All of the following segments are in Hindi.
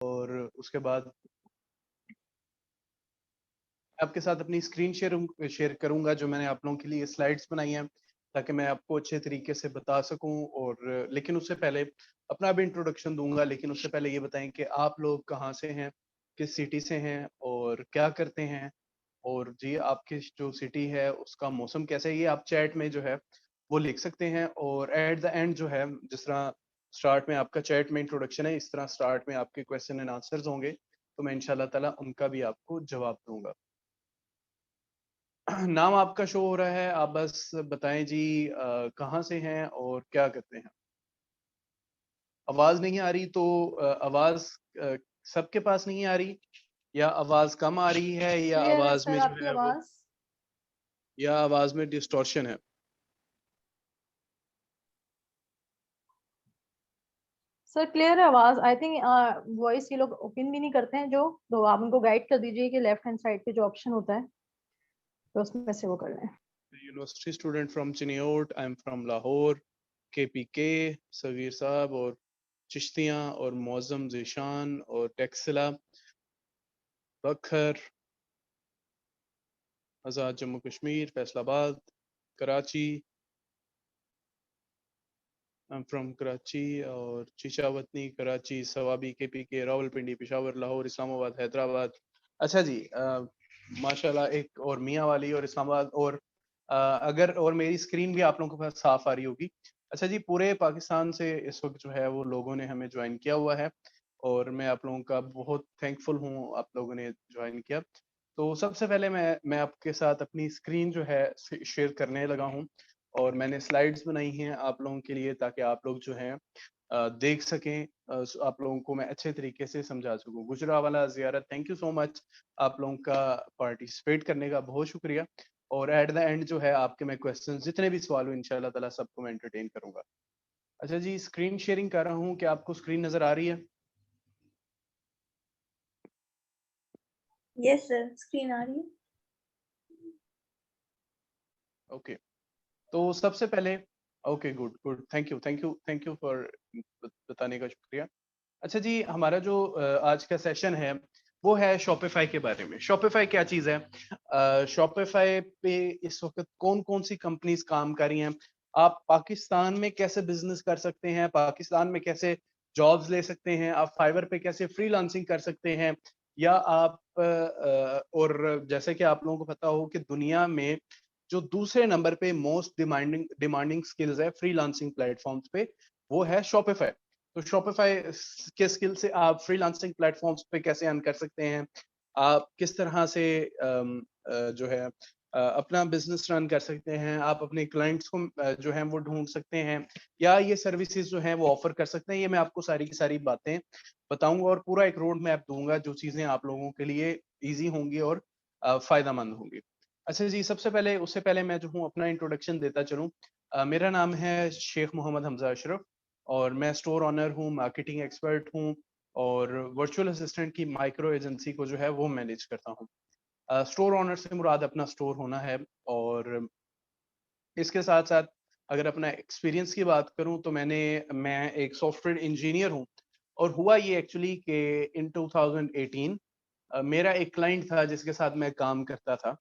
और उसके बाद आपके साथ अपनी स्क्रीन शेयर करूंगा जो मैंने आप लोगों के लिए स्लाइड्स बनाई हैं, ताकि मैं आपको अच्छे तरीके से बता सकूं। और लेकिन उससे पहले अपना भी इंट्रोडक्शन दूंगा, लेकिन उससे पहले ये बताएं कि आप लोग कहाँ से हैं, किस सिटी से हैं और क्या करते हैं। और जी आपकी जो सिटी है उसका मौसम कैसा है, ये आप चैट में जो है वो लिख सकते हैं। और एट द एंड जो है, जिस तरह स्टार्ट में आपका चैट में इंट्रोडक्शन है, इस तरह स्टार्ट में आपके क्वेश्चन एंड आंसर्स होंगे, तो मैं इंशाल्लाह ताला उनका भी आपको जवाब दूंगा। नाम आपका शो हो रहा है, आप बस बताएं जी कहाँ से हैं और क्या करते हैं। आवाज नहीं आ रही तो आवाज अ, सबके पास नहीं आ रही, या आवाज कम आ रही है, या क्लियर है आवाज में सर जो आपकी है वो, आवाज। या आवाज में डिस्टॉर्शन है। सर क्लियर है आवाज। आई थिंक वॉइस ये लोग ओपन भी नहीं करते हैं, जो तो आप उनको गाइड कर दीजिए कि लेफ्ट हैंड साइड पे जो ऑप्शन होता है तो उसमें से वो कर लें। University student from Chiniot, I am from Lahore, KPK, Sagheer साहब और चिश्तियाँ और मौजम जीशान और Taxila, Bhakkar, Azad Jammu Kashmir, Faisalabad, Karachi, I am from Karachi, और चिशावतनी, कराची, सवाबी, KPK, रावलपिंडी, पेशावर, लाहौर, इस्लामाबाद, हैदराबाद। अच्छा जी, माशाल्लाह, एक और मियाँ वाली और इस्लामाबाद। और अगर और मेरी स्क्रीन भी आप लोगों के पास साफ आ रही होगी। अच्छा जी, पूरे पाकिस्तान से इस वक्त जो है वो लोगों ने हमें ज्वाइन किया हुआ है, और मैं आप लोगों का बहुत थैंकफुल हूँ, आप लोगों ने ज्वाइन किया। तो सबसे पहले मैं आपके साथ अपनी स्क्रीन जो है शेयर करने लगा हूँ, और मैंने स्लाइड्स बनाई हैं आप लोगों के लिए, ताकि आप लोग जो हैं देख सकें, आप लोगों को मैं अच्छे तरीके से समझा सकूं। गुजरावाला ज़ियारत, थैंक यू सो मच, आप लोगों का पार्टिसिपेट करने का बहुत शुक्रिया। और एट द एंड जो है आपके मैं क्वेश्चन जितने भी सवाल हो इंशाल्लाह ताला सबको मैं एंटरटेन करूंगा। अच्छा जी, स्क्रीन शेयरिंग कर रहा हूँ, क्या आपको स्क्रीन नजर आ रही है? यस सर, स्क्रीन आ रही है। ओके, तो सबसे पहले, okay, good good, thank you for बताने का शुक्रिया। अच्छा जी, हमारा जो आज का सेशन है वो है शॉपिफाई के बारे में। शॉपिफाई क्या चीज़ है? शॉपिफाई पे इस वक्त कौन कौन सी कंपनीज काम कर रही हैं, आप पाकिस्तान में कैसे बिजनेस कर सकते हैं, पाकिस्तान में कैसे जॉब्स ले सकते हैं, आप फाइवर पे कैसे फ्रीलांसिंग कर सकते हैं, या आप और जैसे कि आप लोगों को पता हो कि दुनिया में जो दूसरे नंबर पे मोस्ट डिमांडिंग डिमांडिंग स्किल्स है फ्रीलांसिंग प्लेटफॉर्म्स पे, वो है शॉपिफाई। तो शॉपिफाई के स्किल से आप फ्रीलांसिंग प्लेटफॉर्म्स पे कैसे अर्न कर सकते हैं, आप किस तरह से जो है अपना बिजनेस रन कर सकते हैं, आप अपने क्लाइंट्स को जो है वो ढूंढ सकते हैं, या ये सर्विसेज जो हैं वो ऑफर कर सकते हैं, ये मैं आपको सारी की सारी बातें बताऊंगा, और पूरा एक रोड मैप दूंगा जो चीजें आप लोगों के लिए ईजी होंगी और फायदेमंद होंगी। अच्छा जी, सबसे पहले उससे पहले मैं जो हूँ अपना इंट्रोडक्शन देता चलूँ। मेरा नाम है शेख मोहम्मद हमजा अशरफ, और मैं स्टोर ऑनर हूँ, मार्केटिंग एक्सपर्ट हूँ, और वर्चुअल असिस्टेंट की माइक्रो एजेंसी को जो है वो मैनेज करता हूँ। स्टोर ऑनर से मुराद अपना स्टोर होना है। और इसके साथ साथ अगर अपना एक्सपीरियंस की बात करूं तो मैं एक सॉफ्टवेयर इंजीनियर हूं। और हुआ ये एक्चुअली कि इन 2018 मेरा एक क्लाइंट था जिसके साथ मैं काम करता था।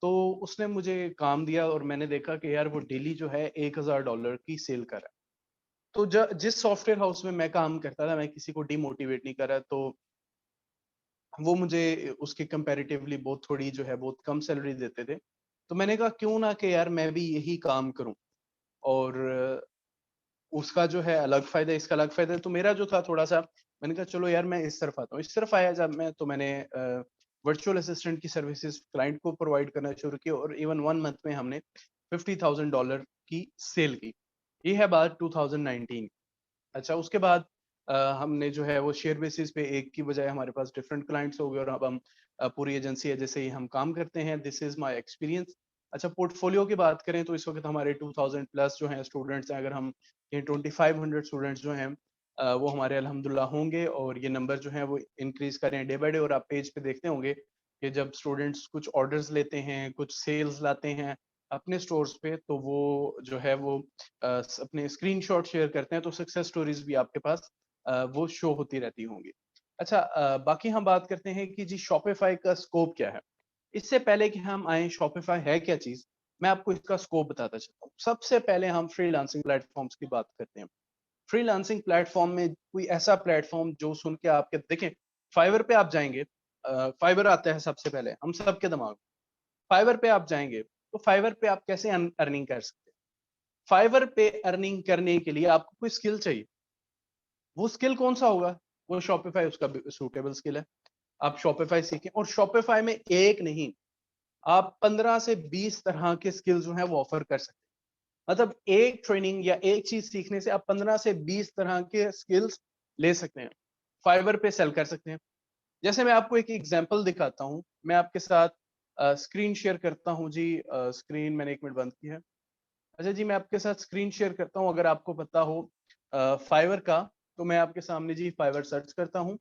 तो उसने मुझे काम दिया, और मैंने देखा कि यार वो डेली जो है $1000 की सेल कर रहा है। तो जिस सॉफ्टवेयर हाउस में मैं काम करता था, मैं किसी को डिमोटिवेट नहीं कर रहा, तो वो मुझे उसके कंपैरेटिवली बहुत थोड़ी जो है बहुत कम सैलरी देते थे। तो मैंने कहा क्यों ना कि यार मैं भी यही काम करूं, और उसका जो है अलग फायदा, इसका अलग फायदा है। तो मेरा जो था थोड़ा सा, मैंने कहा चलो यार मैं इस तरफ आता हूँ। इस तरफ आया जब मैं, तो मैंने वर्चुअल असिस्टेंट की सर्विसेज क्लाइंट को प्रोवाइड करना शुरू की, और इवन 1 मंथ में हमने $50,000 की सेल की। ये है बात 2019। अच्छा, उसके बाद हमने जो है वो शेयर बेसिस पे एक की बजाय हमारे पास डिफरेंट क्लाइंट्स हो गए, और अब हम पूरी एजेंसी है जैसे ही हम काम करते हैं। This is my experience. अच्छा, पोर्टफोलियो की बात करें तो इस वक्त हमारे 2000 प्लस जो हैं स्टूडेंट्स हैं। अगर हम ये 2500 स्टूडेंट्स जो हैं वो हमारे अल्हम्दुलिल्लाह होंगे, और ये नंबर जो है वो इंक्रीज कर रहे हैं डे बाय डे। और आप पेज पे देखते होंगे कि जब स्टूडेंट्स कुछ ऑर्डर्स लेते हैं, कुछ सेल्स लाते हैं अपने स्टोर्स पे, तो वो जो है वो अपने स्क्रीनशॉट शेयर करते हैं, तो सक्सेस स्टोरीज भी आपके पास वो शो होती रहती होंगी। अच्छा, बाकी हम बात करते हैं कि जी शॉपिफाई का स्कोप क्या है। इससे पहले कि हम आए शॉपिफाई है क्या चीज, मैं आपको इसका स्कोप बताता चलता हूँ। सबसे पहले हम फ्रीलांसिंग प्लेटफॉर्म्स की बात करते हैं। फ्रीलांसिंग प्लेटफॉर्म में कोई ऐसा प्लेटफॉर्म जो सुन के आपके देखें, फाइवर पे आप जाएंगे, फाइवर आता है सबसे पहले हम सबके दिमाग में। फाइवर पे आप जाएंगे तो फाइवर पे आप कैसे अर्निंग कर सकते हैं। फाइवर पे अर्निंग करने के लिए आपको कोई स्किल चाहिए। वो स्किल कौन सा होगा? वो शॉपिफाई उसका सूटेबल स्किल है। आप शॉपिफाई सीखें, और शॉपिफाई में एक नहीं, आप 15 से 20 तरह के स्किल्स जो है वो ऑफर कर सकते हैं। मतलब एक ट्रेनिंग या एक चीज सीखने से आप 15 से 20 तरह के स्किल्स ले सकते हैं, फाइवर पे सेल कर सकते हैं। जैसे मैं आपको एक एग्जांपल दिखाता हूं, मैं आपके साथ स्क्रीन शेयर करता हूं जी। स्क्रीन मैंने 1 मिनट बंद की है। अच्छा जी, मैं आपके साथ स्क्रीन शेयर करता हूं। अगर आपको पता हो फाइवर का, तो मैं आपके सामने जी फाइवर सर्च करता हूं,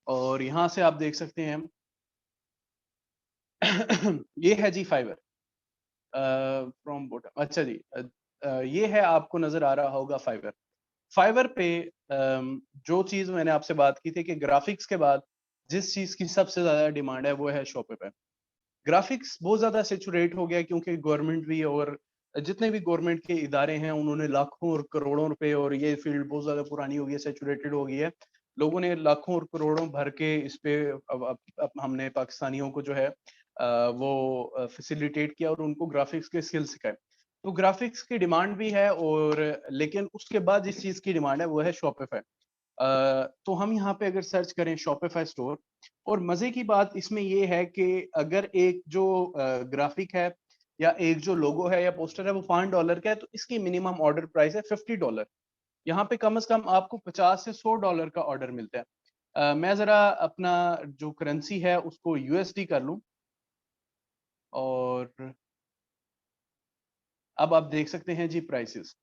और यहां से आप देख सकते हैं ये है जी फाइवर फ्रॉम बॉटम। अच्छा जी, ये है, आपको नजर आ रहा होगा फाइवर। फाइवर पे जो चीज मैंने आपसे बात की थी कि ग्राफिक्स के बाद जिस चीज की सबसे ज्यादा डिमांड है वो है शॉपिफाई। ग्राफिक्स बहुत ज्यादा सेचुरेट हो गया, क्योंकि गवर्नमेंट भी और जितने भी गवर्नमेंट के इदारे हैं उन्होंने लाखों और करोड़ों रुपए, और ये फील्ड बहुत ज्यादा पुरानी हो गई है, सेचुरेटेड हो गई है। लोगों ने लाखों और करोड़ों भर के इस पे अब हमने पाकिस्तानियों को जो है वो फैसिलिटेट किया और उनको ग्राफिक्स के स्किल सिखाए। तो ग्राफिक्स की डिमांड भी है, और लेकिन उसके बाद जिस चीज की डिमांड है वो है शॉपिफाई। तो हम यहाँ पे अगर सर्च करें शॉपिफाई स्टोर, और मजे की बात इसमें ये है कि अगर एक जो ग्राफिक है या एक जो लोगो है या पोस्टर है वो $5 का है, तो इसकी मिनिमम ऑर्डर प्राइस है $50। यहाँ पे कम से कम आपको 50 से $100 का ऑर्डर मिलता है। मैं जरा अपना जो करेंसी है उसको यूएसडी कर लूं, और अब आप देख सकते हैं जी प्राइसेस।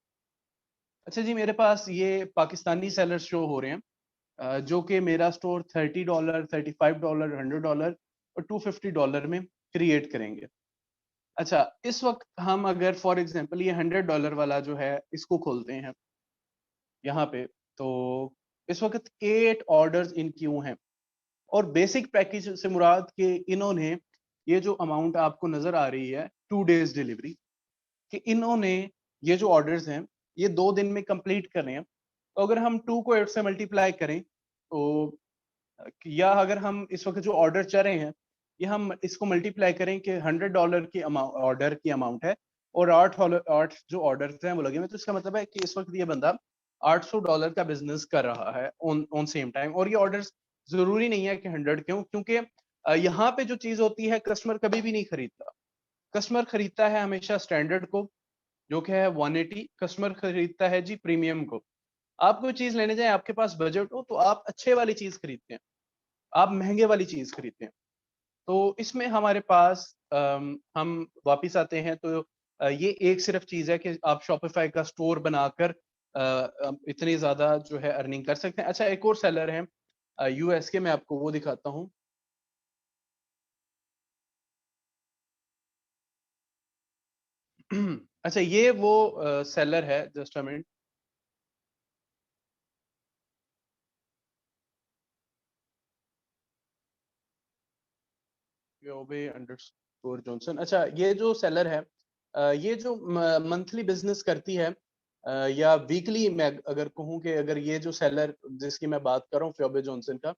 अच्छा जी, मेरे पास ये पाकिस्तानी सेलर शो हो रहे हैं, जो कि मेरा स्टोर $30, $35, $100 और $250 में क्रिएट करेंगे। अच्छा, इस वक्त हम अगर फॉर एग्जांपल ये $100 वाला जो है इसको खोलते हैं यहाँ पे, तो इस वक्त 8 ऑर्डर्स इन क्यू हैं। और बेसिक पैकेज से मुराद के इन्होंने ये जो अमाउंट आपको नजर आ रही है 2 डेज डिलीवरी, कि इन्होंने ये जो ऑर्डर्स हैं ये 2 दिन में कंप्लीट करने हैं। तो अगर हम 2 को 8 से मल्टीप्लाई करें, तो या अगर हम इस वक्त जो ऑर्डर चल रहे हैं ये हम इसको मल्टीप्लाई करें कि $100 की ऑर्डर की अमाउंट है, और 8 जो ऑर्डर हैं वो लगे हुए, तो इसका मतलब है कि इस वक्त ये बंदा $800 का बिजनेस कर रहा है ऑन ऑन सेम टाइम। और ये ऑर्डर जरूरी नहीं है कि 100, क्यों? क्योंकि यहाँ पे जो चीज होती है कस्टमर कभी भी नहीं खरीदता। कस्टमर खरीदता है हमेशा स्टैंडर्ड को, जो कि है 180। कस्टमर खरीदता है जी प्रीमियम को। आप कोई चीज लेने जाए, आपके पास बजट हो, तो आप अच्छे वाली चीज खरीदते हैं, आप महंगे वाली चीज खरीदते हैं। तो इसमें हमारे पास हम वापिस आते हैं, तो ये एक सिर्फ चीज है कि आप शॉपिफाई का स्टोर बनाकर इतनी ज्यादा जो है अर्निंग कर सकते हैं। अच्छा, एक और सेलर है यूएस के, मैं आपको वो दिखाता हूँ। अच्छा, ये वो सेलर है, just a minute. योबे underscore Johnson. अच्छा, ये जो सेलर है ये जो मंथली बिजनेस करती है, या वीकली, मैं अगर कहूँ कि अगर ये जो सेलर जिसकी मैं बात कर रहा हूँ फ्योबे जॉनसन का,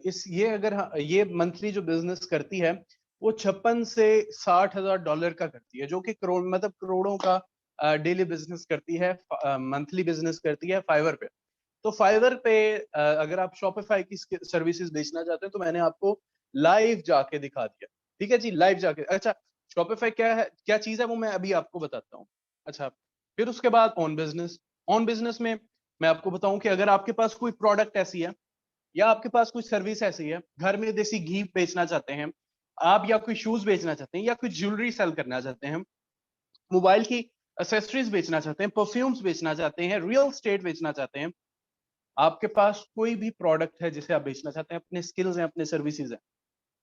इस ये अगर ये मंथली जो बिजनेस करती है वो 56 से $60,000 का करती है, जो कि करोड़, मतलब करोड़ों का डेली बिजनेस करती है, मंथली बिजनेस करती है फाइवर पे। तो फाइवर पे अगर आप शॉपिफाई की सर्विसेज बेचना चाहते हैं, तो मैंने आपको लाइव जाके दिखा दिया। ठीक है जी, लाइव जाके। अच्छा, शॉपिफाई क्या है, क्या चीज है, वो मैं अभी आपको बताता हूँ। अच्छा, फिर उसके बाद ऑन बिजनेस। ऑन बिजनेस में मैं आपको बताऊं कि अगर आपके पास कोई प्रोडक्ट ऐसी है, या आपके पास कोई सर्विस ऐसी है, घर में देसी घी बेचना चाहते हैं आप, या कोई शूज बेचना चाहते हैं, या कोई ज्वेलरी सेल करना चाहते हैं, मोबाइल की एसेसरीज बेचना चाहते हैं, परफ्यूम्स बेचना चाहते हैं, रियल स्टेट बेचना चाहते हैं, आपके पास कोई भी प्रोडक्ट है जिसे आप बेचना चाहते हैं, अपने स्किल्स हैं, अपने सर्विसेज हैं,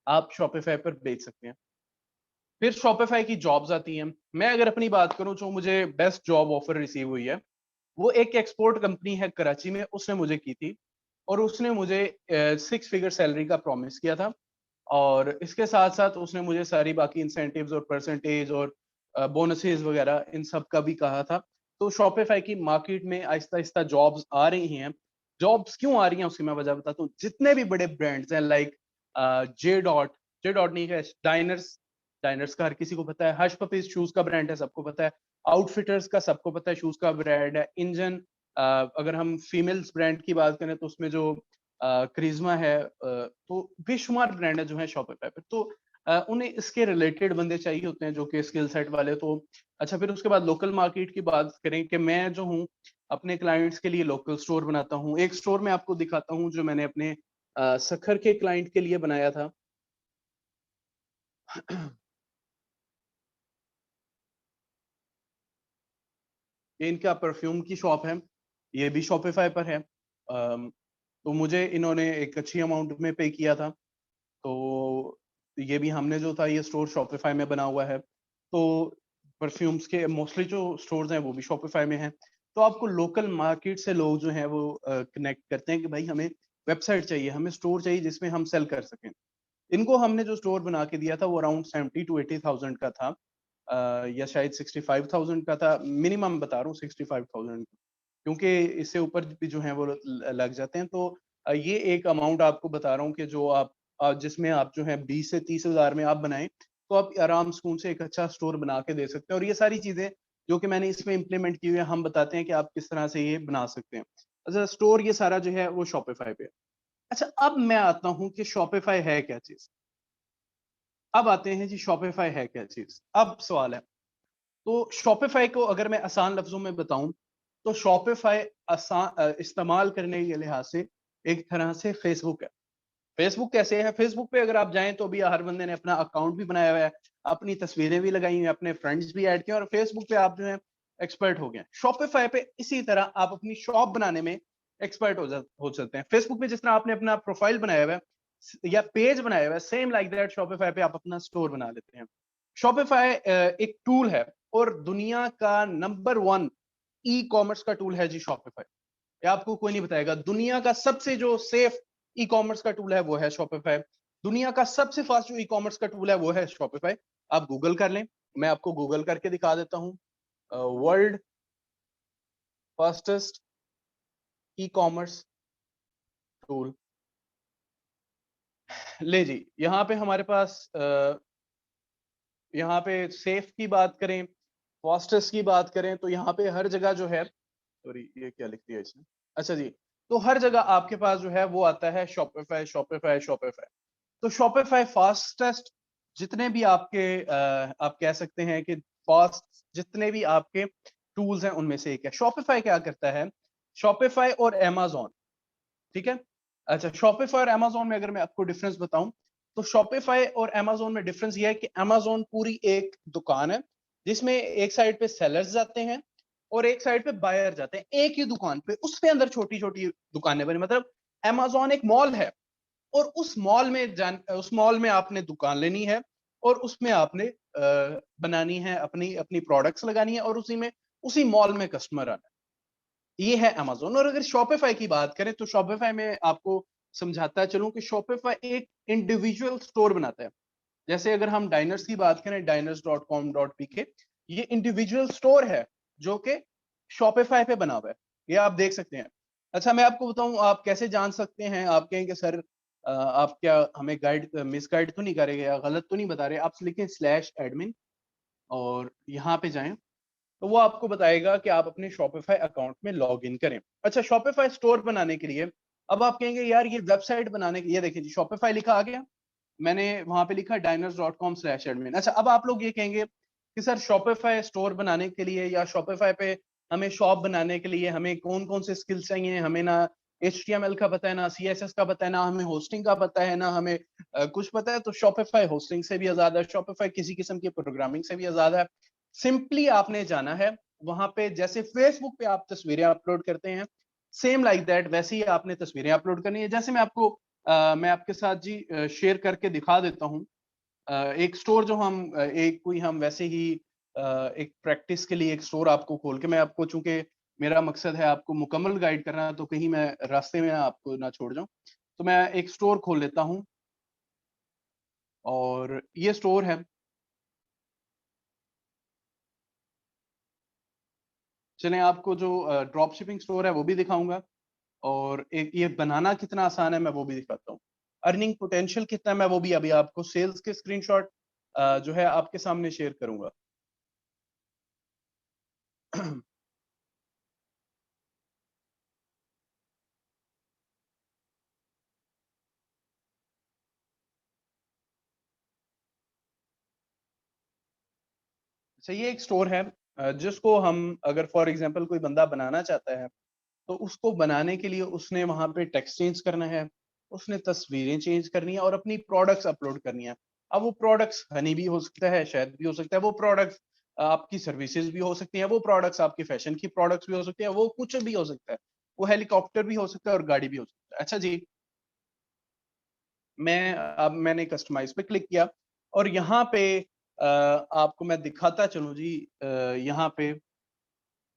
आप शॉपिफाई पर बेच सकते हैं। फिर शॉपिफाई की जॉब्स आती हैं। मैं अगर अपनी बात करूं, जो मुझे बेस्ट जॉब ऑफर रिसीव हुई है, वो एक एक्सपोर्ट कंपनी है कराची में, उसने मुझे की थी। और उसने मुझे 6 फिगर सैलरी का प्रॉमिस किया था, और इसके साथ साथ उसने मुझे सारी बाकी इंसेंटिव्स और परसेंटेज और बोनसेस वगैरह इन सब का भी कहा था। तो शॉपिफाई की मार्केट में आहिस्ता आहिस्ता जॉब्स आ रही हैं। जॉब्स क्यों आ रही हैं उसकी मैं वजह बताता हूँ। जितने भी बड़े ब्रांड्स हैं लाइक जे डॉट नहीं है, डाइनर्स, डाइनर्स का हर किसी को पता है। हश पपीज शूज का ब्रांड है, सबको पता है। आउटफिटर्स का सबको पता है, शूज का ब्रांड है। इंजन, अगर हम फीमेल्स ब्रांड की बात करें तो उसमें जो करिश्मा है, तो बेशुमार ब्रांड है जो है शॉपिफाई पे। तो उन्हें इसके रिलेटेड बंदे चाहिए होते हैं जो कि स्किल सेट वाले। तो अच्छा, फिर उसके बाद लोकल मार्केट की बात करें कि मैं जो हूँ अपने क्लाइंट्स के लिए लोकल स्टोर बनाता हूँ। एक स्टोर मैं आपको दिखाता हूँ जो मैंने अपने सखर के क्लाइंट के लिए बनाया था। ये इनका परफ्यूम की शॉप है, ये भी शॉपिफाई पर है। तो मुझे इन्होंने एक अच्छी अमाउंट में पे किया था। तो ये भी हमने जो था ये स्टोर शॉपिफाई में बना हुआ है। तो परफ्यूम्स के मोस्टली जो स्टोर्स हैं वो भी शॉपिफाई में हैं। तो आपको लोकल मार्केट से लोग जो हैं वो कनेक्ट करते हैं कि भाई हमें वेबसाइट चाहिए, हमें स्टोर चाहिए जिसमें हम सेल कर सकें। इनको हमने जो स्टोर बना के दिया था वो अराउंड 70 to 80,000 का था, या शायद 65,000 का था। मिनिमम बता रहा हूँ 65,000, क्योंकि इससे ऊपर भी जो है वो लग जाते हैं। तो ये एक अमाउंट आपको बता रहा हूँ कि जो आप जिसमें आप जो है 20 से 30,000 में आप बनाएं तो आप आराम सुकून से एक अच्छा स्टोर बना के दे सकते हैं। और ये सारी चीजें जो कि मैंने इसमें इम्प्लीमेंट की हुई है, हम बताते हैं कि आप किस तरह से ये बना सकते हैं। अच्छा, स्टोर ये सारा जो है वो शॉपिफाई पे है। अच्छा, अब मैं आता हूँ कि शॉपिफाई है क्या चीज। अब आते हैं जी, शॉपिफाई है क्या चीज। अब सवाल है, तो शॉपिफाई को अगर मैं आसान लफ्जों में बताऊं तो शॉपिफाई आसान इस्तेमाल करने के लिहाज से एक तरह से फेसबुक है। फेसबुक कैसे है? फेसबुक पे अगर आप जाएं तो भी हर बंदे ने अपना अकाउंट भी बनाया हुआ है, अपनी तस्वीरें भी लगाई हुई हैं, अपने फ्रेंड्स भी ऐड किए, और फेसबुक पे आप जो है एक्सपर्ट हो गए। शॉपिफाई पे इसी तरह आप अपनी शॉप बनाने में एक्सपर्ट हो सकते हैं। फेसबुक पे जिस तरह आपने अपना प्रोफाइल बनाया हुआ है या पेज बनाया हुआ है, सेम लाइक दैट शॉपिफाई पे आप अपना स्टोर बना लेते हैं। शॉपिफाई एक टूल है, और दुनिया का नंबर 1 ई कॉमर्स का टूल है जी शॉपिफाई। ये आपको कोई नहीं बताएगा। दुनिया का सबसे जो सेफ ई कॉमर्स का टूल है वो है शॉपिफाई। दुनिया का सबसे फास्ट जो ई कॉमर्स का टूल है वो है शॉपिफाई। आप गूगल कर लें, मैं आपको गूगल करके दिखा देता हूँ। World fastest e commerce tool, ले जी। यहाँ पे हमारे पास यहाँ पे सेफ की बात करें, फास्टेस्ट की बात करें, तो यहाँ पे हर जगह जो है, सॉरी ये क्या लिख दिया इसने, अच्छा जी, तो हर जगह आपके पास जो है वो आता है शॉपिफाई शॉपिफाई शॉपिफाई। तो शॉपिफाई फास्टेस्ट, जितने भी आपके आप कह सकते हैं कि फास्ट जितने भी आपके टूल्स हैं उनमें से एक है। शॉपिफाई क्या करता है, शॉपिफाई और amazon, ठीक है। अच्छा, शॉपिफाई और amazon में अगर मैं आपको डिफरेंस बताऊं तो शॉपिफाई और amazon में डिफरेंस ये है कि amazon पूरी एक दुकान है जिसमें एक साइड पे सेलर्स जाते हैं और एक साइड पे बायर जाते हैं, एक ही दुकान पे। उसके अंदर छोटी छोटी दुकानें बनी, मतलब amazon एक मॉल है, और उस मॉल में आपने दुकान लेनी है और उसमें आपने बनानी है, अपनी अपनी प्रोडक्ट्स लगानी है, और उसी मॉल में कस्टमर आना है। ये है अमेज़न। और अगर शॉपिफाई की बात करें तो शॉपिफाई में आपको समझाता चलूं कि शॉपिफाई एक इंडिविजुअल स्टोर बनाता है। जैसे अगर हम डाइनर्स की बात करें, diners.com.pk, ये इंडिविजुअल स्टोर है जो कि शॉपिफाई पे बना हुआ है। ये आप देख सकते हैं। अच्छा, मैं आपको बताऊं आप कैसे जान सकते हैं। आप कहेंगे सर आप क्या हमें गाइड मिस गाइड तो नहीं करेंगे या गलत तो नहीं बता रहे। आप लिखें /admin और यहाँ पे जाएं तो वो आपको बताएगा कि आप अपने शॉपिफाई अकाउंट में लॉग इन करें। अच्छा, शॉपिफाई स्टोर बनाने के लिए अब आप कहेंगे यार ये वेबसाइट बनाने के लिए, देखिए जी शॉपिफाई लिखा आ गया, मैंने वहां पे लिखा diners.com/admin। अच्छा, अब आप लोग ये कहेंगे कि सर शॉपिफाई स्टोर बनाने के लिए या शॉपिफाई पे हमें शॉप बनाने के लिए हमें कौन कौन से स्किल्स चाहिए। हमें ना HTML का पता है, ना CSS का पता है, ना हमें होस्टिंग का पता है, ना हमें कुछ पता है। तो शॉपिफाई होस्टिंग से भी आजाद है, शॉपिफाई किसी किस्म की प्रोग्रामिंग से भी आजाद है। सिंपली आपने जाना है वहां पे, जैसे फेसबुक पे आप तस्वीरें अपलोड करते हैं, सेम लाइक दैट वैसे ही आपने तस्वीरें अपलोड करनी है। जैसे मैं आपके साथ जी शेयर करके दिखा देता हूँ। एक स्टोर जो हम एक कोई हम वैसे ही एक प्रैक्टिस के लिए एक स्टोर आपको खोल के, मैं आपको चूंकि मेरा मकसद है आपको मुकम्मल गाइड करना, तो कहीं मैं रास्ते में आपको ना छोड़ जाऊँ। तो मैं एक स्टोर खोल लेता हूँ और ये स्टोर है। चलें आपको जो ड्रॉप शिपिंग स्टोर है वो भी दिखाऊँगा और एक ये बनाना कितना आसान है मैं वो भी दिखाता हूँ। अर्निंग पोटेंशियल कितना है मैं वो भी अभी आपको सेल्स के स्क्रीनशॉट जो है आपके सामने शेयर करूँगा। अच्छा ये एक स्टोर है जिसको हम अगर फॉर एग्ज़ाम्पल कोई बंदा बनाना चाहता है, तो उसको बनाने के लिए उसने वहाँ पे टेक्स्ट चेंज करना है, उसने तस्वीरें चेंज करनी है और अपनी प्रोडक्ट्स अपलोड करनी है। अब वो प्रोडक्ट्स हनी भी हो सकता है, शहद भी हो सकता है, वो प्रोडक्ट्स आपकी सर्विसेज़ भी हो सकती हैं, वो प्रोडक्ट्स आपके फैशन की प्रोडक्ट्स भी हो सकती हैं, वो कुछ भी हो सकता है। वो हेलीकॉप्टर भी हो सकता है और गाड़ी भी हो सकता है। अच्छा जी, अब मैंने कस्टमाइज़ पे क्लिक किया और यहाँ पे आपको मैं दिखाता चलूँ जी यहाँ पे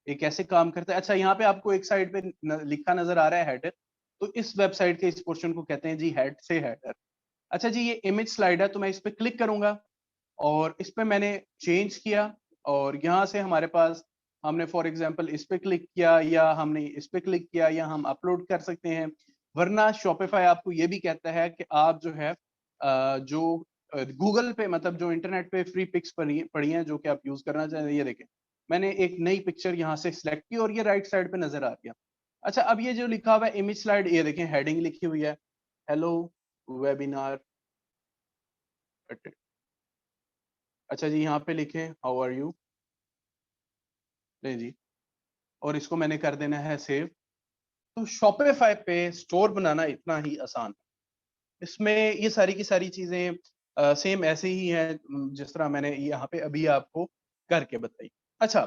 ये कैसे काम करता है? अच्छा यहाँ पे आपको एक साइड पे न लिखा नज़र आ रहा है हेडर, तो इस वेबसाइट के इस पोर्शन को कहते हैं जी हेड से हेडर। अच्छा जी ये इमेज स्लाइड है तो मैं इस पे क्लिक करूँगा और इस पे मैंने चेंज किया और यहाँ से हमारे पास हमने फॉर एग्ज़ाम्पल इस पे क्लिक किया या हमने इस पे क्लिक किया या हम अपलोड कर सकते हैं। वरना शॉपिफ़ाई आपको ये भी कहता है कि आप जो है गूगल पे मतलब जो इंटरनेट पे फ्री पिक्स पड़ी पड़ी हैं जो कि आप यूज़ करना चाहें ये देखें। मैंने एक नई पिक्चर यहाँ से सिलेक्ट की और ये राइट साइड पे नज़र आ गया। अच्छा अब ये जो लिखा हुआ है इमेज स्लाइड ये देखें हेडिंग लिखी हुई है, हेलो वेबिनार अच्छा जी यहाँ पे लिखें हाउ आर यू? नहीं जी और इसको मैंने कर देना है सेव। तो शॉपिफ़ाई पे स्टोर बनाना इतना ही आसान है। इसमें ये सारी की सारी चीज़ें सेम ऐसे ही हैं जिस तरह मैंने यहाँ पे अभी आपको करके बताई। अच्छा,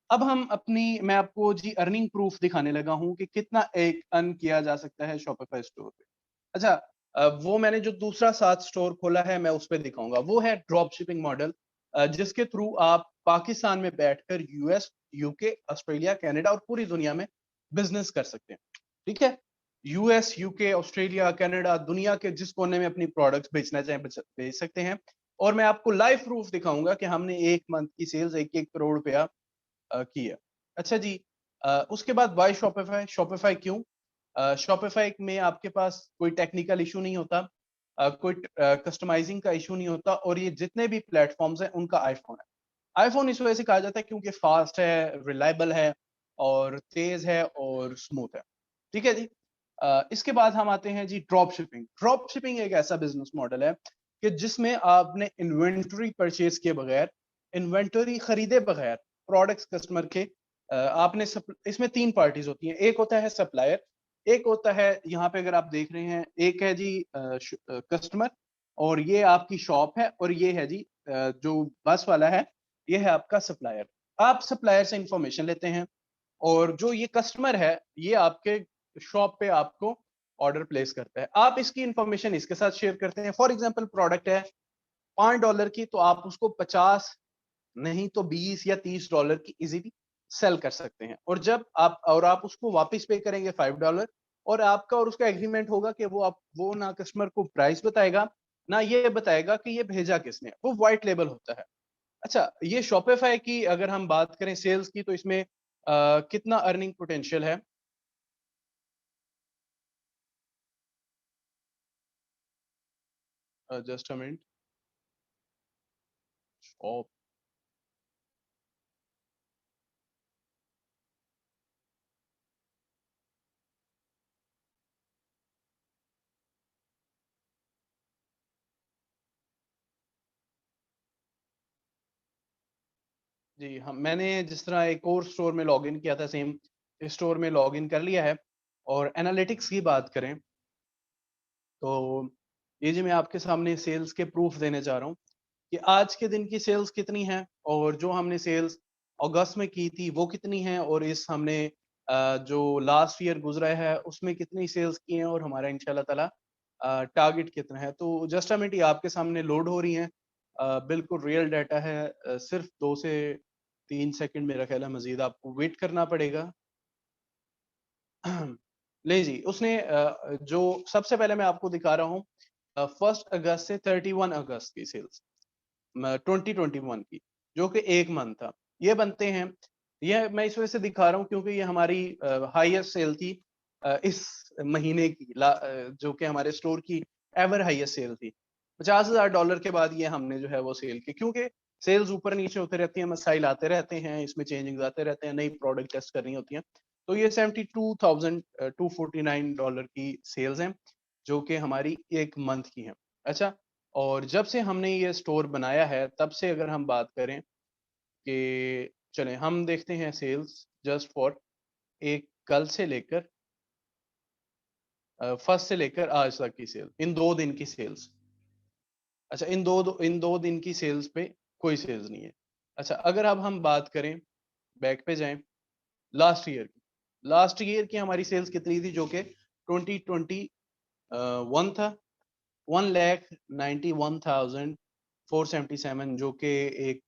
अब हम अपनी मैं आपको जी अर्निंग प्रूफ दिखाने लगा हूँ कि कितना एक अर्न किया जा सकता है शॉपिफ़ाई स्टोर पे। अच्छा वो मैंने जो दूसरा साथ स्टोर खोला है मैं उस पे दिखाऊँगा। वो है ड्रॉप शिपिंग मॉडल जिसके थ्रू आप पाकिस्तान में बैठकर यूएस, यूके, ऑस्ट्रेलिया, कनाडा और पूरी दुनिया में बिज़नेस कर सकते हैं। ठीक है? यूएस, यूके, ऑस्ट्रेलिया, कनाडा दुनिया के जिस कोने में अपनी प्रोडक्ट्स बेचना चाहें बेच सकते हैं और मैं आपको लाइव प्रूफ दिखाऊँगा कि हमने 1 मंथ की सेल्स 1-1 करोड़ रुपया की है। अच्छा जी उसके बाद व्हाई शॉपिफाई? शॉपिफाई क्यों? शॉपिफाई में आपके पास कोई टेक्निकल इश्यू नहीं होता कोई कस्टमाइजिंग का इश्यू नहीं होता और ये जितने भी प्लेटफ़ॉर्म्स हैं उनका आईफ़ोन है। आईफ़ोन इस वजह से कहा जाता है क्योंकि फ़ास्ट है, रिलायबल है और तेज़ है और स्मूथ है। ठीक है जी? इसके बाद हम आते हैं जी ड्रॉप शिपिंग। ड्रॉप शिपिंग एक ऐसा बिज़नेस मॉडल है कि जिसमें आपने इन्वेंटरी परचेज़ किए बगैर, इन्वेंटरी खरीदे बगैर प्रोडक्ट्स कस्टमर के आपने सप इसमें 3 पार्टीज़ होती हैं। एक होता है सप्लायर, एक होता है यहाँ पे अगर आप देख रहे हैं, एक है जी कस्टमर और ये आपकी शॉप है और ये है जी जो बस वाला है, ये है आपका सप्लायर। आप सप्लायर से इन्फॉर्मेशन लेते हैं और जो ये कस्टमर है, ये आपके शॉप पे आपको ऑर्डर प्लेस करता है। आप इसकी इन्फॉर्मेशन इसके साथ शेयर करते हैं। फॉर एग्ज़ाम्पल प्रोडक्ट है $5 की तो आप उसको 50 नहीं तो 20 या $30 की इज़िली सेल कर सकते हैं और आप उसको वापस पे करेंगे $5 और आपका और उसका एग्रीमेंट होगा कि वो ना कस्टमर को प्राइस बताएगा, ना ये बताएगा कि ये भेजा किसने। वो व्हाइट लेबल होता है। अच्छा, ये शॉपिफ़ाई की अगर हम बात करें सेल्स की तो इसमें कितना अर्निंग पोटेंशियल है? जस्ट अ मिनट शॉप जी, मैंने जिस तरह एक और स्टोर में लॉगिन किया था सेम इस स्टोर में लॉगिन कर लिया है और एनालिटिक्स की बात करें तो ये जी मैं आपके सामने सेल्स के प्रूफ देने जा रहा हूँ कि आज के दिन की सेल्स कितनी है और जो हमने सेल्स अगस्त में की थी वो कितनी है और इस हमने जो लास्ट ईयर गुजरा है उसमें कितनी सेल्स की हैं और हमारा इंशाल्लाह ताला टारगेट कितना है तो जस्ट अ मिनट ये आपके सामने लोड हो रही हैं बिल्कुल रियल डाटा है सिर्फ 2 से 3 सेकंड मेरा ख्याल है मजीद आपको वेट करना पड़ेगा ले जी, उसने जो सबसे पहले मैं आपको दिखा रहा हूँ 1 अगस्त से 31 अगस्त की सेल्स 2021 की, जो कि 1 मंथ था। ये बनते हैं, ये मैं इस वजह से दिखा रहा हूँ क्योंकि ये हमारी हाईएस्ट सेल थी इस महीने की जो कि हमारे स्टोर की एवर हाईएस्ट सेल थी। $50,000 के बाद ये हमने जो है वो सेल की, क्योंकि सेल्स ऊपर नीचे होते रहती हैं, मसाइल आते रहते हैं, इसमें चेंजिंग्स आते रहते हैं, नई प्रोडक्ट टेस्ट करनी होती हैं। तो ये $72,249 की सेल्स हैं, जो कि हमारी 1 मंथ की हैं। अच्छा, और जब से हमने ये स्टोर बनाया है, तब से अगर हम बात करें कि चलें हम देखते हैं सेल्स जस्ट फॉर एक कल से लेकर फर्स्ट से लेकर आज तक की सेल, इन 2 दिन की सेल्स। अच्छा, इन 2 दिन की सेल्स पे कोई सेल्स नहीं है। अच्छा, अगर अब हम बात करें, बैक पे जाएँ, लास्ट ईयर की। लास्ट ईयर की हमारी सेल्स कितनी थी, जो कि 2021 था। 1,91,477, जो कि एक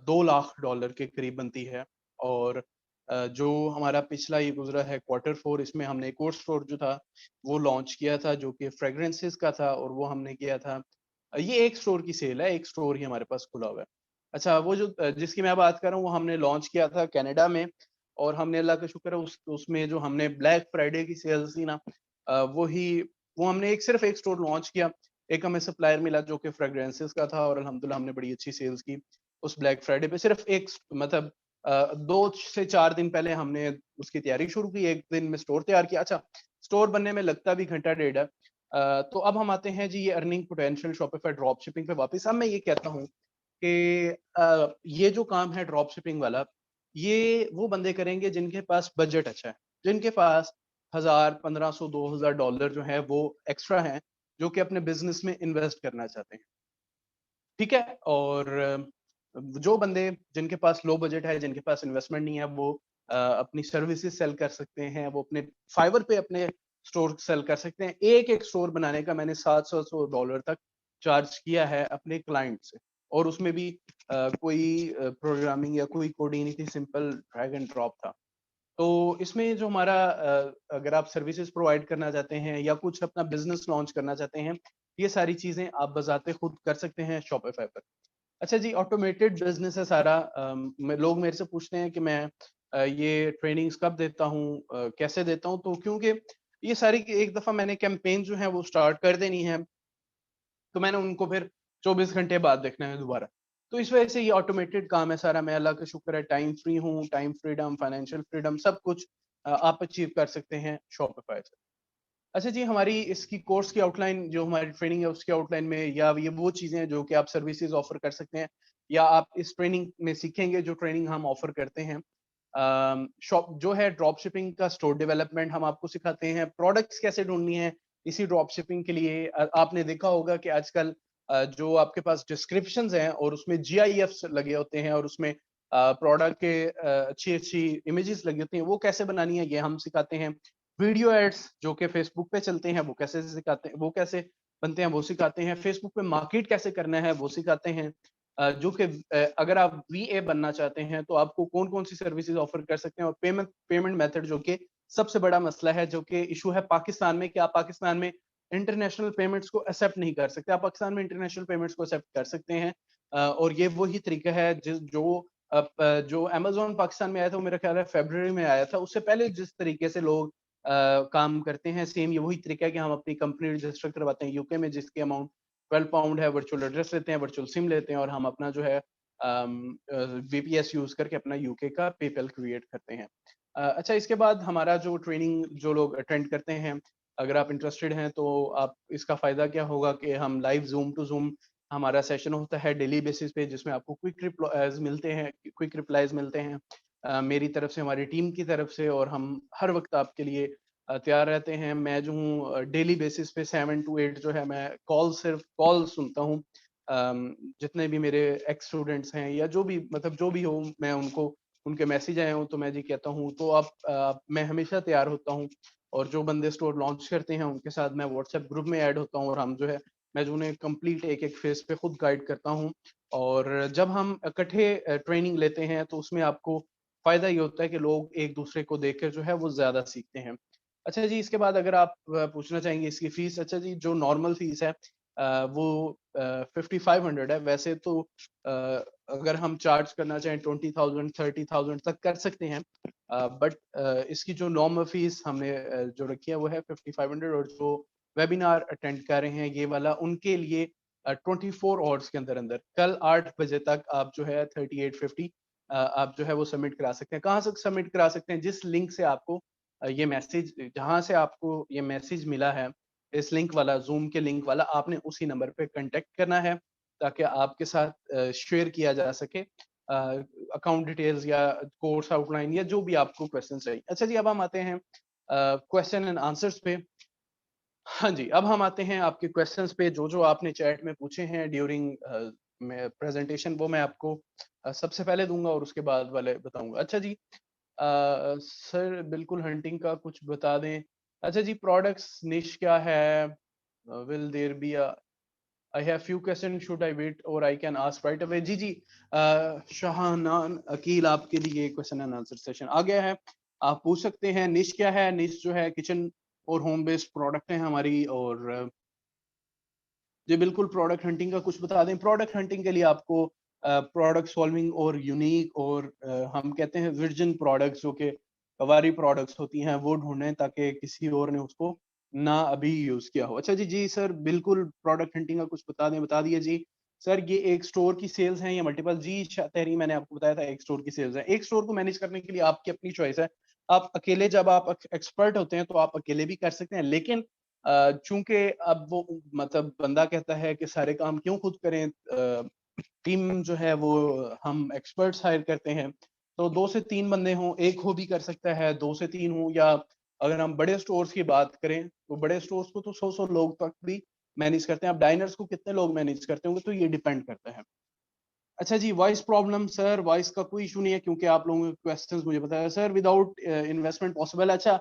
$2 लाख के करीब बनती है। और जो हमारा पिछला ये गुजरा है क्वार्टर 4, इसमें हमने एक और स्टोर जो था वो लॉन्च किया था, जो कि फ्रेग्रेंसेस का था, और वो हमने किया था। ये एक स्टोर की सेल है, एक स्टोर ही हमारे पास खुला हुआ है। अच्छा, वो जो जिसकी मैं बात कर रहा हूँ वो हमने लॉन्च किया था कनाडा में, और हमने अल्लाह का शुक्र है उसमें जो हमने ब्लैक फ्राइडे की सेल्स थी ना, वो हमने एक सिर्फ स्टोर लॉन्च किया। एक हमें सप्लायर मिला जो कि फ्रेग्रेंसेस का था, और अल्हम्दुलिल्लाह हमने बड़ी अच्छी सेल्स की उस ब्लैक फ्राइडे पे। सिर्फ एक मतलब 2 से 4 दिन पहले हमने उसकी तैयारी शुरू की, 1 दिन में स्टोर तैयार किया। अच्छा, स्टोर बनने में लगता भी घंटा डेढ़ है। तो अब हम आते हैं जी ये earning potential Shopify drop shipping पे वापस। अब मैं ये कहता हूँ कि ये जो काम है ड्रॉप शिपिंग वाला, ये वो बंदे करेंगे जिनके पास बजट अच्छा है, जिनके पास 1000, 1500, $2000 जो है वो एक्स्ट्रा हैं, जो कि अपने बिजनेस में इन्वेस्ट करना चाहते हैं। ठीक है? और जो बंदे जिनके पास लो बजट है, जिनके पास इन्वेस्टमेंट नहीं है, वो अपनी सर्विसेज सेल कर सकते हैं, वो अपने फाइवर पे अपने स्टोर सेल कर सकते हैं। एक-एक स्टोर बनाने का मैंने $700 तक चार्ज किया है अपने क्लाइंट से, और उसमें भी कोई प्रोग्रामिंग या कोई कोडिंग नहीं थी, सिंपल ड्रैग एंड ड्रॉप था। तो इसमें जो हमारा अगर आप सर्विसेज प्रोवाइड करना चाहते हैं या कुछ अपना बिज़नेस लॉन्च करना चाहते हैं, ये सारी चीज़ें आप बज़ाते खुद कर सकते हैं शॉपिफ़ाई पर। अच्छा जी, ऑटोमेटेड बिज़नेस है सारा। लोग मेरे से पूछते हैं कि मैं ये ट्रेनिंग्स कब देता हूँ, कैसे देता हूँ? तो क्योंकि ये सारी एक दफ़ा मैंने कैंपेन जो है वो स्टार्ट कर देनी है, तो मैंने उनको फिर 24 घंटे बाद देखना है दोबारा। तो इस वजह से ये ऑटोमेटेड काम है सारा। मैं अल्लाह का शुक्र है टाइम फ्री हूँ, टाइम फ्रीडम, फाइनेंशियल फ्रीडम सब कुछ आप अचीव कर सकते हैं शॉपिफ़ाई से। अच्छा जी, हमारी इसकी कोर्स की आउटलाइन, जो हमारी ट्रेनिंग है उसकी आउटलाइन में, या ये वो चीज़ें हैं जो कि आप सर्विसेज़ ऑफ़र कर सकते हैं, या आप इस ट्रेनिंग में सीखेंगे जो ट्रेनिंग हम ऑफ़र करते हैं। शॉप जो है ड्रॉप शिपिंग का स्टोर डेवलपमेंट हम आपको सिखाते हैं, प्रोडक्ट्स कैसे ढूँढनी है इसी ड्रॉप शिपिंग के लिए। आपने देखा होगा कि आजकल जो आपके पास डिस्क्रिप्शंस हैं और उसमें जीआईएफ्स लगे होते हैं, और उसमें प्रोडक्ट के अच्छी-अच्छी इमेजेस लगी होती हैं, वो कैसे बनानी है ये हम सिखाते हैं। वीडियो एड्स जो कि फेसबुक पे चलते हैं, वो कैसे सिखाते हैं, वो कैसे बनते हैं वो सिखाते हैं। फेसबुक पे मार्केट कैसे करना है वो सिखाते हैं। जो कि अगर आप वीए बनना चाहते हैं तो आपको कौन-कौन सी सर्विसेज ऑफर कर सकते हैं, और पेमेंट पेमेंट मेथड जो कि सबसे बड़ा मसला है, जो कि इश्यू है पाकिस्तान में, कि आप पाकिस्तान में इंटरनेशनल पेमेंट्स को एक्सेप्ट नहीं कर सकते। आप पाकिस्तान में इंटरनेशनल पेमेंट्स को एक्सेप्ट कर सकते हैं, और ये वही तरीका है जो अमेज़न पाकिस्तान में आया था, वो मेरा ख्याल है फ़रवरी में आया था। उससे पहले जिस तरीके से लोग काम करते हैं, सेम ये वही तरीका है कि हम अपनी कंपनी रजिस्टर करवाते हैं यूके में, जिसकी अमाउंट 12 पाउंड है, वर्चुअल एड्रेस लेते हैं, वर्चुअल सिम लेते हैं, और हम अपना जो है वीपीएस यूज़ करके अपना यूके का पेपैल क्रिएट करते हैं। अच्छा, इसके बाद हमारा जो ट्रेनिंग जो लोग अटेंड करते हैं, अगर आप इंटरेस्टेड हैं तो आप इसका फ़ायदा क्या होगा कि हम लाइव ज़ूम टू ज़ूम हमारा सेशन होता है डेली बेसिस पे, जिसमें आपको क्विक रिप्लाईज़ मिलते हैं मेरी तरफ से, हमारी टीम की तरफ से, और हम हर वक़्त आपके लिए तैयार रहते हैं। मैं जो हूँ डेली बेसिस पे 7 टू 8 जो है मैं सिर्फ़ कॉल सुनता हूँ। जितने भी मेरे एक्स स्टूडेंट्स हैं या जो भी मतलब जो भी हो, मैं उनको उनके मैसेज आए हों तो मैं जी कहता हूँ, तो मैं हमेशा तैयार होता हूँ। और जो बंदे स्टोर लॉन्च करते हैं उनके साथ मैं व्हाट्सएप ग्रुप में ऐड होता हूँ, और हम जो है मैं जो उन्हें कंप्लीट एक-एक फेज़ पे खुद गाइड करता हूँ। और जब हम इकट्ठे ट्रेनिंग लेते हैं तो उसमें आपको फायदा ये होता है कि लोग एक दूसरे को देखकर जो है वो ज्यादा सीखते हैं। अच्छा जी, इसके बाद अगर आप पूछना चाहेंगे इसकी फीस, अच्छा जी जो नॉर्मल फीस है वो 5500 है। वैसे तो अ, अगर हम चार्ज करना चाहें 20,000 30,000 तक कर सकते हैं, बट इसकी जो नॉर्मल फीस हमने जो रखी है वो है 5500। और जो वेबिनार अटेंड कर रहे हैं ये वाला, उनके लिए 24 आवर्स के अंदर अंदर कल 8 बजे तक आप जो है 3850 आप जो है वो सबमिट करा सकते हैं। कहाँ से सबमिट करा सकते हैं? जिस लिंक से आपको ये मैसेज, जहाँ से आपको ये मैसेज मिला है, इस लिंक वाला, जूम के लिंक वाला, आपने उसी नंबर पे कांटेक्ट करना है ताकि आपके साथ शेयर किया जा सके अकाउंट डिटेल्स या कोर्स आउटलाइन या जो भी आपको क्वेश्चन चाहिए। अच्छा जी, अब हम आते हैं क्वेश्चन एंड आंसर्स पे। हाँ जी, अब हम आते हैं आपके क्वेश्चंस पे, जो आपने चैट में पूछे हैं ड्यूरिंग मैं प्रेजेंटेशन, वो मैं आपको सबसे पहले दूंगा और उसके बाद वाले बताऊंगा। अच्छा जी, सर बिल्कुल हंटिंग का कुछ बता दें। अच्छा जी, प्रोडक्ट्स निश क्या है? Will there be a I have few question, should I wait or I can ask right away? जी जी, शाहनान अकील, आपके लिए क्वेश्चन एंड आंसर सेशन आ गया है, आप पूछ सकते हैं। निश क्या है? निश जो है किचन और होम बेस्ड प्रोडक्ट है हमारी। और जी बिल्कुल, प्रोडक्ट हंटिंग का कुछ बता दें। प्रोडक्ट हंटिंग के लिए आपको प्रोडक्ट सॉल्विंग और यूनिक और हम कहते हैं वर्जिन प्रोडक्ट्स, जो कि कवारी प्रोडक्ट्स होती हैं, वो ढूंढें ताकि किसी और ने उसको ना अभी यूज किया हो। अच्छा जी, जी सर बिल्कुल, प्रोडक्ट हंटिंग का कुछ बता दें। बता दिए जी सर। ये एक स्टोर की सेल्स हैं या मल्टीपल? जी तहरी, मैंने आपको बताया था एक स्टोर की सेल्स है। एक स्टोर को मैनेज करने के लिए आपकी अपनी चॉइस है। आप अकेले, जब आप एक्सपर्ट होते हैं तो आप अकेले भी कर सकते हैं, लेकिन चूंकि अब वो मतलब बंदा कहता है कि सारे काम क्यों खुद करें, टीम जो है वो हम एक्सपर्ट्स हायर करते हैं। तो 2 से 3 बंदे हों, एक हो भी कर सकता है, 2 से 3 हो, या अगर हम बड़े स्टोर्स की बात करें तो बड़े स्टोर्स को तो 100 लोग तक भी मैनेज करते हैं। अब डाइनर्स को कितने लोग मैनेज करते होंगे, तो ये डिपेंड करता है। अच्छा जी, वॉइस प्रॉब्लम सर, वॉइस का कोई इशू नहीं है क्योंकि आप लोगों के क्वेश्चंस मुझे पता है। Sir without investment possible? अच्छा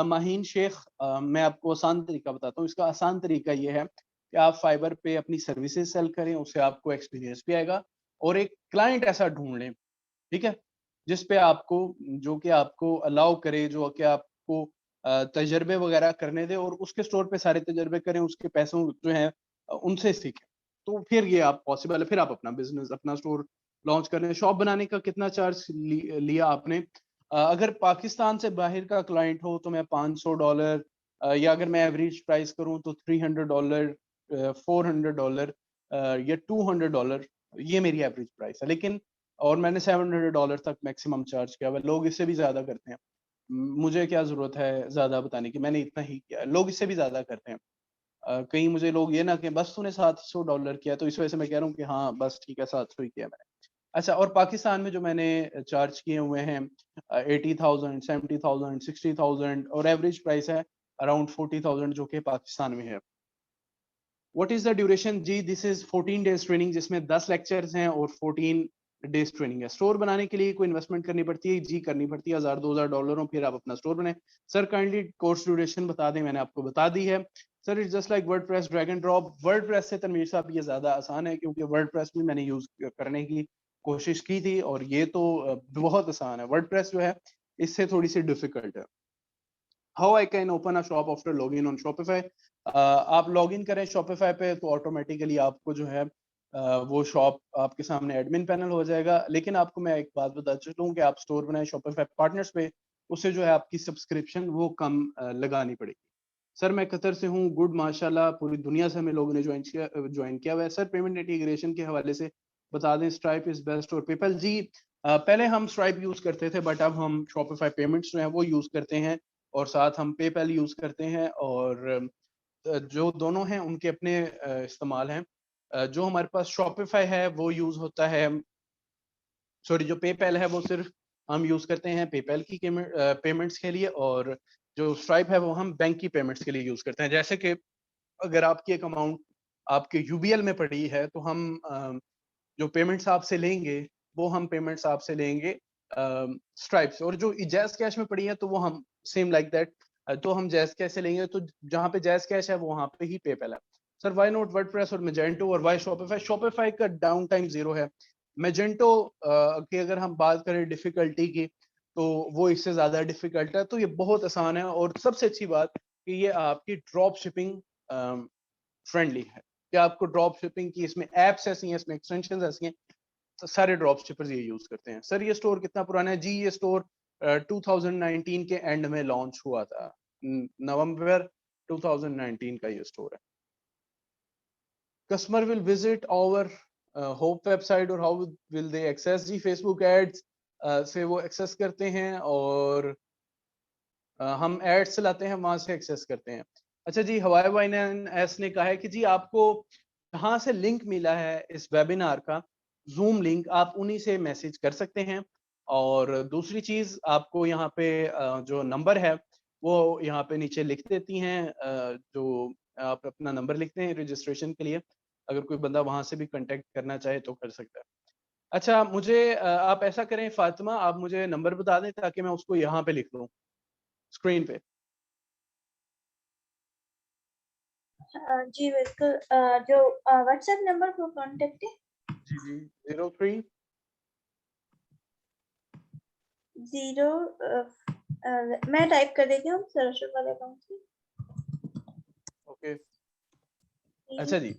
माहीन शेख, मैं आपको आसान तरीका बताता हूँ। इसका आसान तरीका ये है कि आप फाइबर पे अपनी सर्विसेज सेल करें, उससे आपको एक्सपीरियंस भी आएगा, और एक क्लाइंट ऐसा ढूंढ लें, ठीक है, जिस पे आपको, जो कि आपको अलाउ करे, जो कि आपको तजर्बे वगैरह करने दे, और उसके स्टोर पे सारे तजर्बे करें, उसके पैसों जो है उनसे सीखें। तो फिर ये आप पॉसिबल है, फिर आप अपना बिजनेस, अपना स्टोर लॉन्च करें। शॉप बनाने का कितना चार्ज लिया आपने? अगर पाकिस्तान से बाहर का क्लाइंट हो तो मैं $500, या अगर मैं एवरेज प्राइस करूं तो $300, $400 या $200, ये मेरी एवरेज प्राइस है। लेकिन और मैंने $700 तक मैक्सिमम चार्ज किया हुआ है। लोग इससे भी ज्यादा करते हैं, मुझे क्या जरूरत है ज्यादा बताने की, मैंने इतना ही किया है। लोग इससे भी ज्यादा करते हैं। कहीं मुझे लोग ये ना कि बस तूने $700 किया, तो इस वजह से मैं कह रहा हूँ कि हाँ बस ठीक है, 700 ही किया मैंने। अच्छा, और पाकिस्तान में जो मैंने चार्ज किए हुए हैं 80,000, 70,000, 60,000, और एवरेज प्राइस है अराउंड 40,000, जो कि पाकिस्तान में है। What is the duration? जी दिस इज 14 डेज ट्रेनिंग, जिसमें 10 लेक्चर्स हैं और 14 डेज ट्रेनिंग है। स्टोर बनाने के लिए कोई इन्वेस्टमेंट करनी पड़ती है? जी करनी पड़ती है, $1,000-2,000 हो, फिर आप अपना स्टोर बनाए। सर काइंडली कोर्स ड्यूरेशन बता दें, मैंने आपको बता दी है। Sir it's just like WordPress, drag and drop. WordPress से तनवीर साहब ये ज्यादा आसान है, क्योंकि वर्डप्रेस भी मैंने यूज करने की कोशिश की थी, और ये तो बहुत आसान है। वर्डप्रेस जो है इससे थोड़ी सी डिफिकल्ट है। How I can open a shop after login on Shopify? आप लॉगिन करें शॉपिफाई पे तो ऑटोमेटिकली आपको जो है वो शॉप आपके सामने एडमिन पैनल हो जाएगा। लेकिन आपको मैं एक बात बता चुका हूँ कि आप स्टोर बनाए शॉपिफाई पार्टनर्स पे, उससे जो है आपकी सब्सक्रिप्शन वो कम लगानी पड़ेगी। सर मैं कतर से हूँ, गुड माशाल्लाह, पूरी दुनिया से हमें लोगों ने ज्वाइन किया हुआ है। सर पेमेंट इंटीग्रेशन के हवाले से बता दें, स्ट्राइप इज बेस्ट और पेपल? जी पहले हम स्ट्राइप यूज करते थे, बट अब हम शॉपिफाई पेमेंट्स जो है वो यूज करते हैं, और साथ हम पेपैल यूज करते हैं। और जो दोनों हैं उनके अपने इस्तेमाल हैं। जो हमारे पास शॉपिफाई है वो यूज होता है, सॉरी जो पेपैल है वो सिर्फ हम यूज करते हैं पेपैल की पेमेंट्स के लिए, और जो स्ट्राइप है वो हम बैंक की पेमेंट्स के लिए यूज करते हैं। जैसे कि अगर आपकी एक अमाउंट आपके यूबीएल में पड़ी है, तो हम जो पेमेंट्स आपसे लेंगे वो हम पेमेंट्स आपसे लेंगे स्ट्राइप से, और जो जैज कैश में पड़ी है तो वो हम सेम लाइक दैट, तो हम जैज कैश से लेंगे। तो जहाँ पे जैज कैश है वो वहाँ पे ही पेपैल है। सर वाई नॉट वर्डप्रेस और मैजेंटो, और वाई शॉपिफाई? शॉपिफाई का डाउन टाइम 0 है। मैजेंटो की अगर हम बात करें डिफिकल्टी की, तो वो इससे ज्यादा डिफिकल्ट है। तो ये बहुत आसान है, और सबसे अच्छी बात कि ये आपकी ड्रॉप शिपिंग फ्रेंडली है, कि आपको ड्रॉप शिपिंग की इसमें एप्स ऐसी हैं, इसमें एक्सटेंशन ऐसी हैं, तो सारे ड्रॉप शिपर्स ये यूज करते हैं। सर ये स्टोर कितना पुराना है जी? ये स्टोर 2019 के एंड में लॉन्च हुआ था, नवंबर 2019 का ये स्टोर है। Customer will visit our hope website, और हाउ विल दे एक्सेस? जी फेसबुक एड्स से वो एक्सेस करते हैं, और हम एड्स चलाते हैं, वहां से एक्सेस करते हैं। अच्छा जी, हवाई फाइनेंस ने कहा है कि जी आपको कहाँ से लिंक मिला है इस वेबिनार का, जूम लिंक, आप उन्हीं से मैसेज कर सकते हैं। और दूसरी चीज, आपको यहाँ पे जो नंबर है वो यहाँ पे नीचे लिख देती हैं, जो आप अपना नंबर लिखते हैं रजिस्ट्रेशन के लिए, अगर कोई बंदा वहां से भी कांटेक्ट करना चाहे तो कर सकता है। अच्छा, मुझे आप ऐसा करें फातिमा, आप मुझे नंबर बता दें ताकि मैं उसको यहाँ पे लिख लूँ स्क्रीन पे। जी बिल्कुल, जो व्हाट्सएप नंबर को कांटेक्ट है। जी जी, 03 0 मैं टाइप कर देती हूँ सरस्वती वाले अकाउंट से। ओके। अच्छा जी,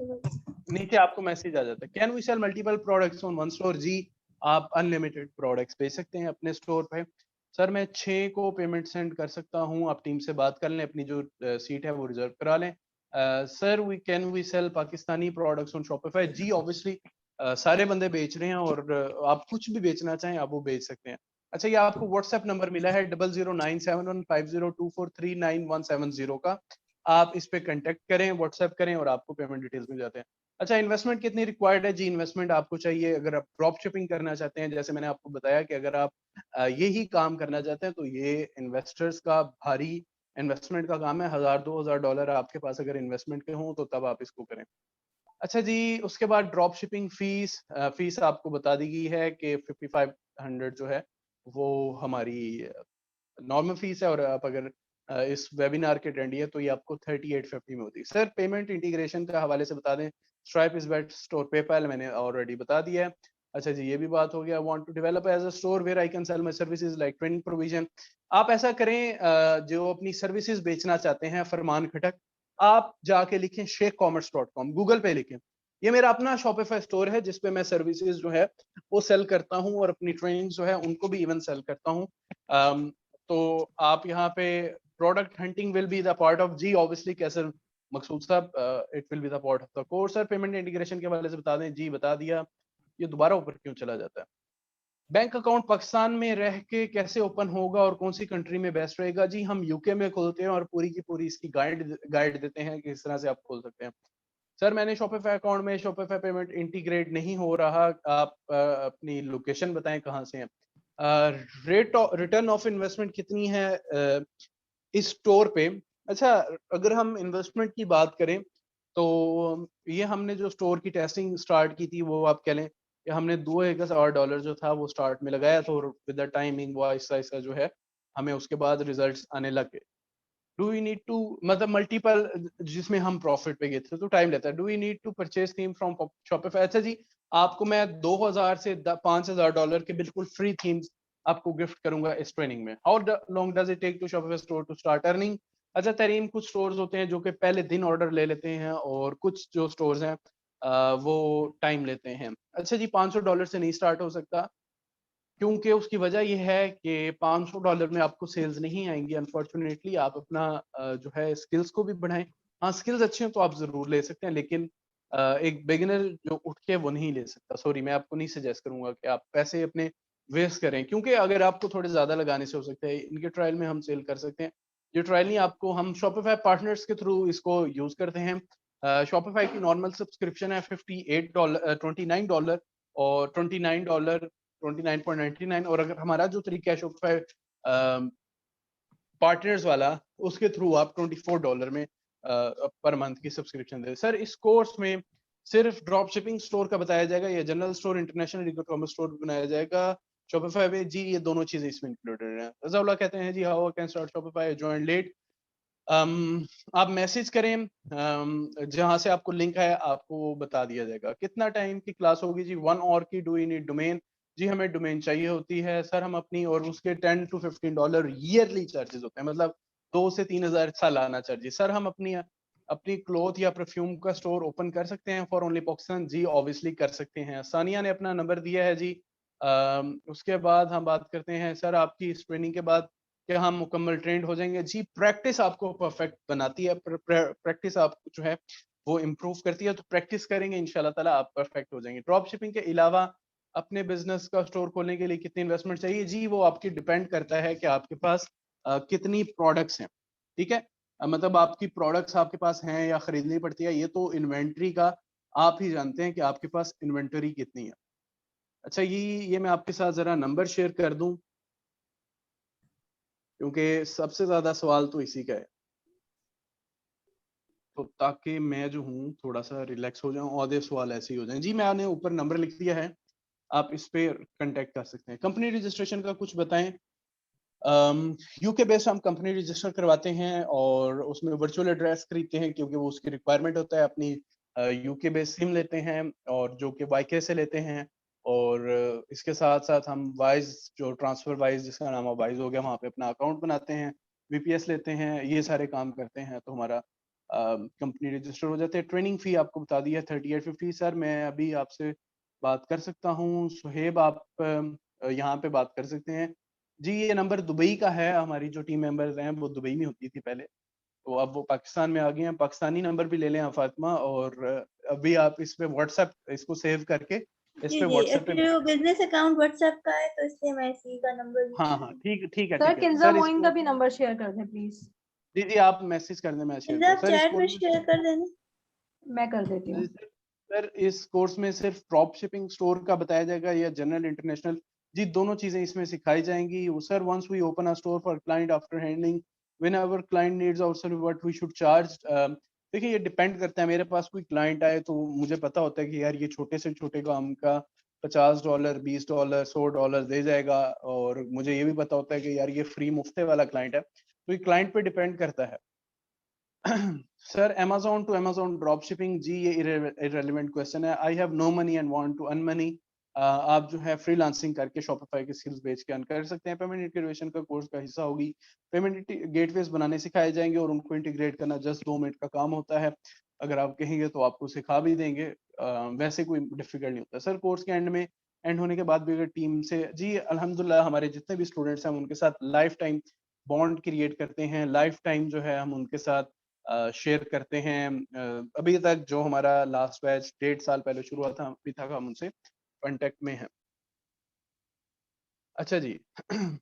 नीचे आपको मैसेज आ जाता है, can we sell multiple products on one store? जी, आप अनलिमिटेड प्रोडक्ट्स बेच सकते हैं अपने स्टोर पे। सर मैं 6 को पेमेंट सेंड कर सकता हूँ, आप टीम से बात कर लें, अपनी जो सीट है वो रिजर्व करा लें। Sir we sell Pakistani products on Shopify? जी ऑब्वियसली, सारे बंदे बेच रहे हैं, और आप कुछ भी बेचना चाहें आप वो बेच सकते हैं। अच्छा, ये आपको व्हाट्सएप नंबर मिला है 00971502439170 का, आप इस पे कांटेक्ट करें, व्हाट्सएप करें, और आपको पेमेंट डिटेल्स मिल जाते हैं। अच्छा, इन्वेस्टमेंट कितनी रिक्वायर्ड है? जी इन्वेस्टमेंट आपको चाहिए अगर आप ड्रॉप शिपिंग करना चाहते हैं, जैसे मैंने आपको बताया कि अगर आप यही काम करना चाहते हैं तो ये इन्वेस्टर्स का भारी इन्वेस्टमेंट का काम है। $1000-2000 आपके पास अगर इन्वेस्टमेंट के हों तो तब आप इसको करें। अच्छा जी, उसके बाद ड्रॉप शिपिंग फीस, फीस आपको बता दी गई है कि 5500 जो है वो हमारी नॉर्मल फीस है, और आप अगर इस वेबिनार के अटेंड है तो ये आपको 3850 में होती है। सर पेमेंट इंटीग्रेशन के हवाले से बता दें, stripe is best store, PayPal मैंने ऑलरेडी बता दिया है। अच्छा जी, ये भी बात हो गया। Want to develop as a store where I can sell my services like training provision? आप ऐसा करें, जो अपनी सर्विसेज बेचना चाहते हैं फरमान खटक, आप जाके लिखें sheikhcommerce.com, गूगल पे लिखें, ये मेरा अपना शॉपिफाई स्टोर है जिसपे मैं सर्विसेज जो है वो सेल करता हूँ, और अपनी ट्रेनिंग जो है उनको भी इवन सेल करता हूँ। तो आप यहाँ पे product hunting will be the part of, जी ऑब्वियसली कैसर मकसूद साहब, it will be the part of the course. Sir payment integration के हवाले से बता दें? जी बता दिया। ये दोबारा ऊपर क्यों चला जाता है? बैंक अकाउंट पाकिस्तान में रह के कैसे ओपन होगा और कौन सी कंट्री में बेस्ट रहेगा? जी हम यूके में खोलते हैं, और पूरी की पूरी इसकी गाइड देते हैं कि किस तरह से आप खोल सकते हैं। सर मैंने शॉपिफाई अकाउंट में शॉपिफाई पेमेंट इंटीग्रेट नहीं हो रहा, आप अपनी लोकेशन बताएं कहाँ से हैं। रेट रिटर्न ऑफ इन्वेस्टमेंट कितनी है इस स्टोर पे? अच्छा, अगर हम इन्वेस्टमेंट की बात करें तो ये हमने जो स्टोर की टेस्टिंग स्टार्ट की थी वो आप कह लें कि हमने $2000 जो था वो स्टार्ट में लगाया था, और विद द टाइमिंग वो आहिस्ता आहिस्ता जो है हमें उसके बाद रिजल्ट्स आने लगे। डू वी नीड टू, मतलब मल्टीपल जिसमें हम प्रॉफिट पे गए थे तो टाइम लेता है। Do we need to purchase theme from Shopify? अच्छा जी, आपको मैं 2000 से $5000 के बिल्कुल फ्री थीम्स आपको गिफ्ट करूंगा इस ट्रेनिंग में। How long does it take to Shopify store to start earning? अच्छा तरीम, कुछ स्टोर्स होते हैं जो कि पहले दिन ऑर्डर ले लेते हैं, और कुछ जो स्टोर्स हैं वो टाइम लेते हैं। अच्छा जी, $500 से नहीं स्टार्ट हो सकता, क्योंकि उसकी वजह ये है कि $500 में आपको सेल्स नहीं आएंगी अनफॉर्चुनेटली। आप अपना जो है स्किल्स को भी बढ़ाएं। हाँ स्किल्स अच्छे हैं तो आप जरूर ले सकते हैं, लेकिन एक बिगिनर जो उठ के वो नहीं ले सकता। सॉरी, मैं आपको नहीं सजेस्ट करूंगा कि आप पैसे अपने वेस्ट करें, क्योंकि अगर आपको थोड़े ज्यादा लगाने से हो सकता है इनके ट्रायल में हम सेल कर सकते हैं। ये ट्रायल नहीं, आपको हम शॉपिफाई पार्टनर्स के थ्रू इसको यूज करते हैं। शॉपिफाई की नॉर्मल सब्सक्रिप्शन है $58, $29 और $29, 29.99, और अगर हमारा जो तरीका है शॉपिफाई पार्टनर्स वाला, उसके थ्रू आप $24 में पर मंथ की सब्सक्रिप्शन दे। सर इस कोर्स में सिर्फ ड्रॉप शिपिंग स्टोर का बताया जाएगा या general store, international e commerce store बनाया जाएगा शॉपिफाई पे? जी ये दोनों चीजें इसमें इंक्लूडेड हैं। रजाउल्लाह कहते हैं जी how can start Shopify, join late? आप मैसेज करें, जहां से आपको लिंक है आपको वो बता दिया जाएगा। कितना टाइम की क्लास होगी? जी 1 आवर की। Do you need domain? जी हमें डोमेन चाहिए होती है सर, हम अपनी, और उसके $10 to $15 ईयरली चार्जेस होते हैं, मतलब 2 से 3,000 सालाना चार्जेस। सर हम अपनी अपनी क्लॉथ या परफ्यूम का स्टोर ओपन कर सकते हैं फॉर ओनली पाकिस्तान? जी ऑब्वियसली कर सकते हैं। सानिया ने अपना नंबर दिया है जी। उसके बाद हम बात करते हैं सर आपकी इस ट्रेनिंग के बाद क्या हम मुकम्मल ट्रेंड हो जाएंगे? जी प्रैक्टिस आपको परफेक्ट बनाती है, प्रैक्टिस आपको जो है वो इम्प्रूव करती है, तो प्रैक्टिस करेंगे इंशाल्लाह ताला आप परफेक्ट हो जाएंगे। ड्रॉप शिपिंग के अलावा अपने बिजनेस का स्टोर खोलने के लिए कितनी इन्वेस्टमेंट चाहिए? जी वो आपकी डिपेंड करता है कि आपके पास कितनी प्रोडक्ट्स हैं, ठीक है? मतलब आपकी प्रोडक्ट्स आपके पास हैं या खरीदनी पड़ती है, ये तो इन्वेंट्री का आप ही जानते हैं कि आपके पास इन्वेंटरी कितनी है। अच्छा ये मैं आपके साथ जरा नंबर शेयर कर दूं, क्योंकि सबसे ज्यादा सवाल तो इसी का है, तो ताकि मैं जो हूँ थोड़ा सा रिलैक्स हो जाऊं, आधे सवाल ऐसे ही हो जाएं। जी मैंने ऊपर नंबर लिख दिया है, आप इस पे कांटेक्ट कर सकते हैं। कंपनी रजिस्ट्रेशन का कुछ बताएं। यूके बेस्ड हम कंपनी रजिस्टर करवाते हैं और उसमें वर्चुअल एड्रेस खरीदते हैं, क्योंकि वो उसकी रिक्वायरमेंट होता है। अपनी यूके बेस्ड सिम लेते हैं और जो कि वाईके से लेते हैं, और इसके साथ साथ हम वाइज, जो ट्रांसफर वाइज जिसका नाम वाइज हो गया, वहाँ पे अपना अकाउंट बनाते हैं, वीपीएस लेते हैं, ये सारे काम करते हैं, तो हमारा कंपनी रजिस्टर हो जाते हैं। ट्रेनिंग फी आपको बता दी है 3850। सर मैं अभी आपसे बात कर सकता हूँ सुहेब, आप यहाँ पे बात कर सकते हैं। जी ये नंबर दुबई का है, हमारी जो टीम मेंबर्स हैं वो दुबई में होती थी पहले, तो अब वो पाकिस्तान में आ गए हैं। पाकिस्तानी नंबर भी ले लें आप फातिमा, और अभी आप इस पे व्हाट्सएप इसको सेव करके इस जी पे जी, व्हाट्सएप पे, एक्चुअली वो बिजनेस अकाउंट व्हाट्सएप का है तो इसलिए मैं इसी का नंबर यूज हाँ कर हाँ रही हूँ। ठीक ठीक है सर ठीक है किंजा सर, मोइन का इसको भी नंबर शेयर कर दें प्लीज। जी जी आप मैसेज कर दें, मैं शेयर इनसे कर आप सर। इस चैट में कोर्स में शेयर कर देना। मैं कर देती हूँ। सर इस कोर्स में सिर्फ ड्रॉप शिपिंग स्टोर का बताया जाएगा या जनरल इंटरनेशनल? जी दोनों चीजें इसमें सिखाई जाएंगी sir. Once we open a store for client after handling whenever client needs our service what we should charge. देखिए ये डिपेंड करता है, मेरे पास कोई क्लाइंट आए तो मुझे पता होता है कि यार ये छोटे से छोटे काम का $50 $20 $100 दे जाएगा, और मुझे ये भी पता होता है कि यार ये फ्री मुफ्ते वाला क्लाइंट है, तो ये क्लाइंट पे डिपेंड करता है। Sir Amazon to Amazon drop shipping, जी ये इररिलेवेंट क्वेश्चन है। I have no money and want to earn money. आप जो है फ्रीलांसिंग करके शॉपिफाई की स्किल्स बेच के अर्न कर सकते हैं। पेमेंट इंटीग्रेशन का कोर्स का हिस्सा होगी। पेमेंट गेटवेज बनाने सिखाए जाएंगे और उनको इंटीग्रेट करना जस्ट 2 मिनट का काम होता है। अगर आप कहेंगे तो आपको सिखा भी देंगे, वैसे कोई डिफिकल्ट नहीं होता सर। कोर्स के एंड होने के बाद भी अगर टीम से, जी अल्हम्दुलिल्लाह हमारे जितने भी स्टूडेंट्स हैं हम उनके साथ लाइफ टाइम बॉन्ड क्रिएट करते हैं, लाइफ टाइम जो है हम उनके साथ शेयर करते हैं। अभी तक जो हमारा लास्ट बैच 1.5 साल पहले शुरू हुआ था, अभी तक हम उनसे कांटेक्ट में हैं। अच्छा जी आई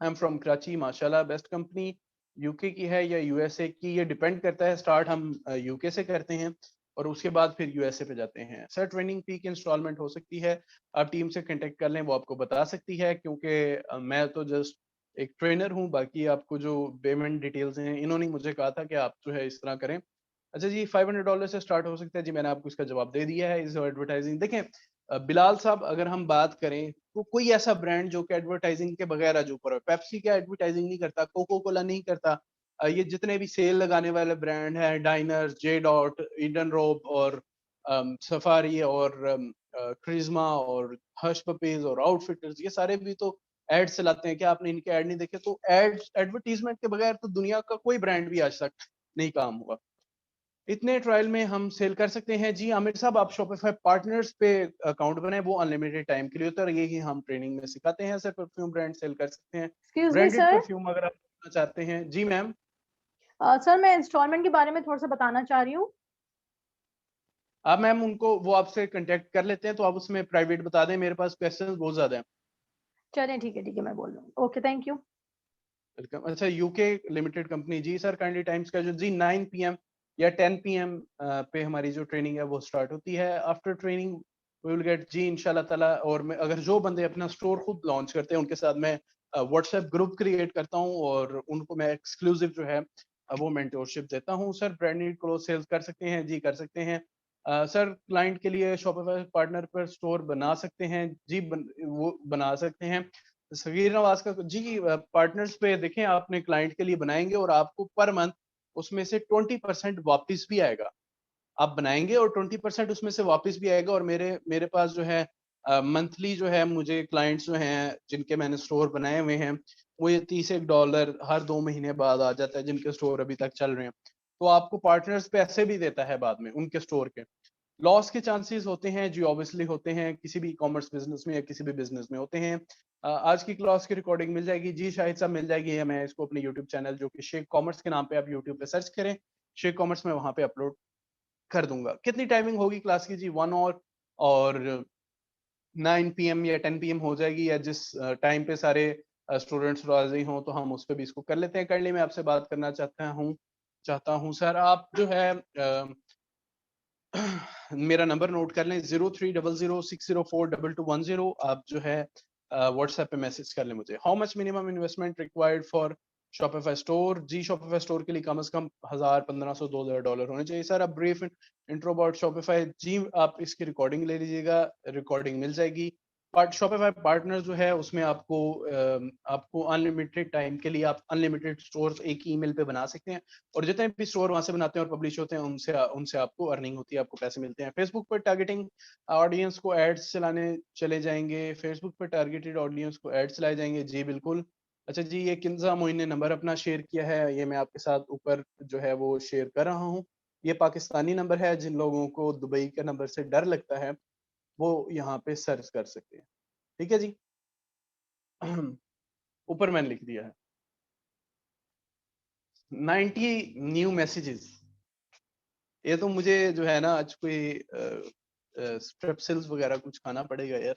एम फ्रॉम कराची, माशाल्लाह बेस्ट कंपनी यूके की है या यूएसए की? ये डिपेंड करता है, स्टार्ट हम यूके से करते हैं और उसके बाद फिर यूएसए पे जाते हैं। सर ट्रेनिंग फी की इंस्टॉलमेंट हो सकती है? आप टीम से कांटेक्ट कर लें, वो आपको बता सकती है, क्योंकि मैं तो जस्ट एक ट्रेनर हूँ। बाकी आपको जो पेमेंट डिटेल्स हैं इन्होंने मुझे कहा था कि आप जो है इस तरह करें। अच्छा जी $500 से स्टार्ट हो सकता है? जी मैंने आपको इसका जवाब दे दिया है। इस एडवर्टाइजिंग देखें बिलाल साहब, अगर हम बात करें तो कोई ऐसा ब्रांड जो कि एडवर्टाइजिंग के बगैर जो ऊपर है, पेप्सी क्या एडवर्टाइजिंग नहीं करता, कोको कोला नहीं करता, ये जितने भी सेल लगाने वाले ब्रांड हैं, डाइनर, जे डॉट, ईडन रोब और सफारी और क्रिज्मा और हर्ष पपीज और आउटफिटर्स, ये सारे भी तो एड चलाते हैं। क्या आपने इनके एड नहीं देखे? तो एडवर्टीजमेंट के बगैर तो दुनिया का कोई ब्रांड भी आज तक नहीं काम हुआ। इतने ट्रायल में हम सेल कर सकते हैं। जी आमिर साहब, आप शॉपिफाई पार्टनर्स पे अकाउंट बनाए, वो अनलिमिटेड टाइम के लिए होता है, यही हम ट्रेनिंग में सिखाते हैं। सर परफ्यूम ब्रांड सेल कर सकते हैं, excuse me branded sir. Perfume अगर आप करना चाहते हैं। जी मैम। सर मैं इंस्टॉलमेंट के बारे में थोड़ा सा बताना चाह रही हूँ। आप मैम उनको, वो आपसे कांटेक्ट कर लेते हैं तो आप उसमें प्राइवेट बता दें, मेरे पास क्वेश्चंस बहुत ज्यादा हैं। चलें ठीक है मैं बोल रहा हूँ। Okay thank you. वेलकम। अच्छा यूके लिमिटेड कंपनी, जी सर काइंडली टाइम स्केड्यूल? जी 9 PM या 10 PM पे हमारी जो ट्रेनिंग है वो स्टार्ट होती है। After training we will get, जी इंशाल्लाह ताला। और मैं अगर जो बंदे अपना स्टोर खुद लॉन्च करते हैं उनके साथ मैं व्हाट्सएप ग्रुप क्रिएट करता हूँ और उनको मैं एक्सक्लूसिव जो है वो मेंटोरशिप देता हूँ। सर ब्रांडेड क्लोथ सेल्स कर सकते हैं? जी कर सकते हैं। सर क्लाइंट के लिए शॉपिफाई पार्टनर पर स्टोर बना सकते हैं? जी वो बना सकते हैं। सगीर नवाज का, जी पार्टनर्स पे देखें, आपने क्लाइंट के लिए बनाएंगे और आपको पर मंथ उसमें से 20% वापस भी आएगा। आप बनाएंगे और 20% उसमें से वापस भी आएगा। और मेरे पास जो है मंथली जो है मुझे क्लाइंट्स जो हैं जिनके मैंने स्टोर बनाए हुए हैं, वो ये $30 हर 2 महीने बाद आ जाता है, जिनके स्टोर अभी तक चल रहे हैं। तो आपको पार्टनर्स पैसे भी देता है बाद में उनके स्टोर के। लॉस के चांसेस होते हैं जी, ऑब्वियसली होते हैं, किसी भी ई-कॉमर्स बिज़नेस में या किसी भी बिज़नेस में होते हैं। आज की क्लास की रिकॉर्डिंग मिल जाएगी जी, शाहिद साहब मिल जाएगी, या मैं इसको अपने यूट्यूब चैनल जो कि शेख कॉमर्स के नाम पे आप यूट्यूब पे सर्च करें, शेख कॉमर्स में वहाँ पे अपलोड कर दूँगा। कितनी टाइमिंग होगी क्लास की जी? 1 ऑवर और 9 पीएम या 10 पीएम हो जाएगी, या जिस टाइम पे सारे स्टूडेंट्स राज़ी हों तो हम उस पे भी इसको कर लेते हैं। करली मैं आपसे बात करना चाहता हूँ सर, आप जो है मेरा नंबर नोट कर लें, 030060422210। आप जो है व्हाट्सएप पे मैसेज कर लें मुझे। How much minimum investment required for Shopify store? जी, शॉपिफाई स्टोर के लिए कम से कम 1000, 1500, $2000 होने चाहिए। सर, अब ब्रीफ इंट्रो अबाउट शॉपिफाई। जी, आप इसकी रिकॉर्डिंग ले लीजिएगा, रिकॉर्डिंग मिल जाएगी। बट शॉपिफाई पार्टनर जो है उसमें आपको अनलिमिटेड टाइम के लिए आप अनलिमिटेड स्टोर्स एक ही ईमेल पे बना सकते हैं, और जितने भी स्टोर वहां से बनाते हैं और पब्लिश होते हैं उनसे उनसे आपको अर्निंग होती है, आपको पैसे मिलते हैं। फेसबुक पर टारगेटिंग ऑडियंस को एड्स चलाने चले जाएंगे, फेसबुक पर टारगेटेड ऑडियंस को एड्स चलाए जाएंगे, जी बिल्कुल। अच्छा जी, ये किन्जा मोइन ने नंबर अपना शेयर किया है, ये मैं आपके साथ ऊपर जो है वो शेयर कर रहा हूँ। ये पाकिस्तानी नंबर है, जिन लोगों को दुबई के नंबर से डर लगता है वो यहाँ पे सर्च कर सकते हैं। ठीक है जी। ऊपर मैंने लिख दिया है 90 न्यू मैसेजेस। ये तो मुझे जो है ना आज कोई स्ट्रेप्सिल्स वगैरह कुछ खाना पड़ेगा यार।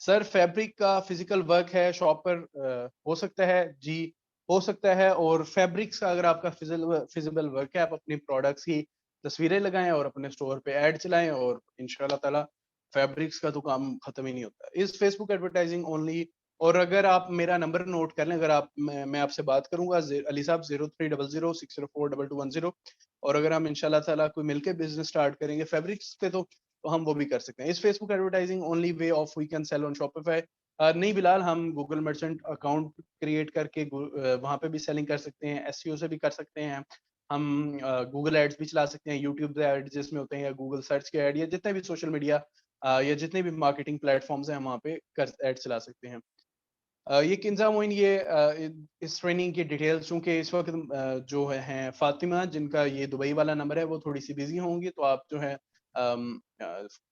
सर, फैब्रिक का फिजिकल वर्क है शॉप पर, हो सकता है जी, हो सकता है। और फैब्रिक्स का अगर आपका फिजिबल वर्क है, आप अपनी प्रोडक्ट्स की तस्वीरें लगाएं और अपने स्टोर पे ऐड चलाएं, और इंशाल्लाह ताला फैब्रिक्स का तो काम खत्म ही नहीं होता। इस फेसबुक एडवर्टाइजिंग ओनली। और अगर आप मेरा नंबर नोट कर लें, अगर आप मैं आपसे बात करूंगा अली साहब 030060422210। और अगर हम इंशाल्लाह ताला कोई मिलके बिजनेस स्टार्ट करेंगे फैब्रिक्स पे, तो हम वो भी कर सकते हैं। इस Facebook advertising only way of we can sell on Shopify. नहीं बिलाल, हम गूगल मर्चेंट अकाउंट क्रिएट करके वहां पे भी सेलिंग कर सकते हैं, एसईओ से भी कर सकते हैं। हम गूगल एड्स भी चला सकते हैं, यूट्यूब एड जिसमें होते हैं, या गूगल सर्च के एड, या जितने भी सोशल मीडिया या जितने भी मार्केटिंग प्लेटफॉर्म्स हैं हम वहाँ पे एड चला सकते हैं। ये किन्जा मोइन, ये इस ट्रेनिंग की डिटेल्स चूंकि इस वक्त जो हैं फातिमा, जिनका ये दुबई वाला नंबर है, वो थोड़ी सी बिजी होंगी, तो आप जो है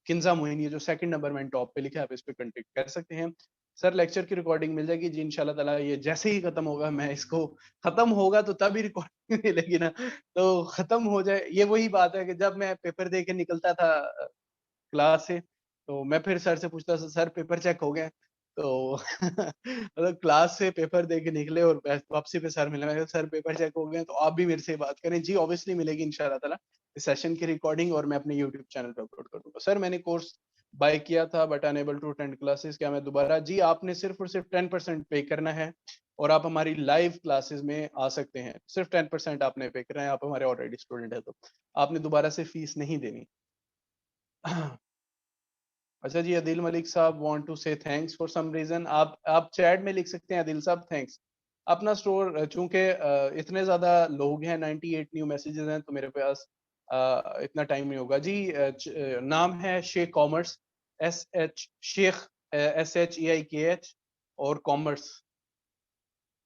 किन्जा मोइन, ये जो सेकंड नंबर मैंने टॉप पे लिखा है, आप इस पे कांटेक्ट कर सकते हैं। सर, लेक्चर की रिकॉर्डिंग मिल जाएगी जी इंशाल्लाह ताला। ये जैसे ही खत्म होगा, मैं इसको खत्म होगा तो तभी रिकॉर्डिंग मिलेगी ना, तो खत्म हो जाए। ये वही बात है कि जब मैं पेपर दे के निकलता था क्लास से, तो मैं फिर सर से पूछता था, सर पेपर चेक हो गए? तो मतलब क्लास से पेपर दे के निकले और वापसी पे सर मिले, मैं कहा, सर पेपर चेक हो गए? तो आप भी मेरे से बात करें जी, ऑब्वियसली मिलेगी इंशाल्लाह ताला इस सेशन की रिकॉर्डिंग, और मैं अपने यूट्यूब चैनल पे अपलोड कर दूंगा। सर, मैंने कोर्स बाय किया था but unable to attend classes, क्या मैं दोबारा? जी, आपने सिर्फ और सिर्फ 10% पे करना है, और आप हमारी लाइव क्लासेस में आ सकते हैं। सिर्फ 10% आपने पे करना है, आप हमारे ऑलरेडी स्टूडेंट है, तो आपने दोबारा से फीस नहीं देनी। अच्छा जी, अदिल मलिक साहब want to say thanks for some reason. आप चैट में लिख सकते हैं अदिल साहब थैंक्स। अपना स्टोर, चूंकि इतने ज्यादा लोग हैं, 98 न्यू मैसेजेस हैं, तो मेरे पास इतना टाइम नहीं होगा जी। नाम है Sheikh commerce, S H Sheikh, SHEIKH, और कॉमर्स,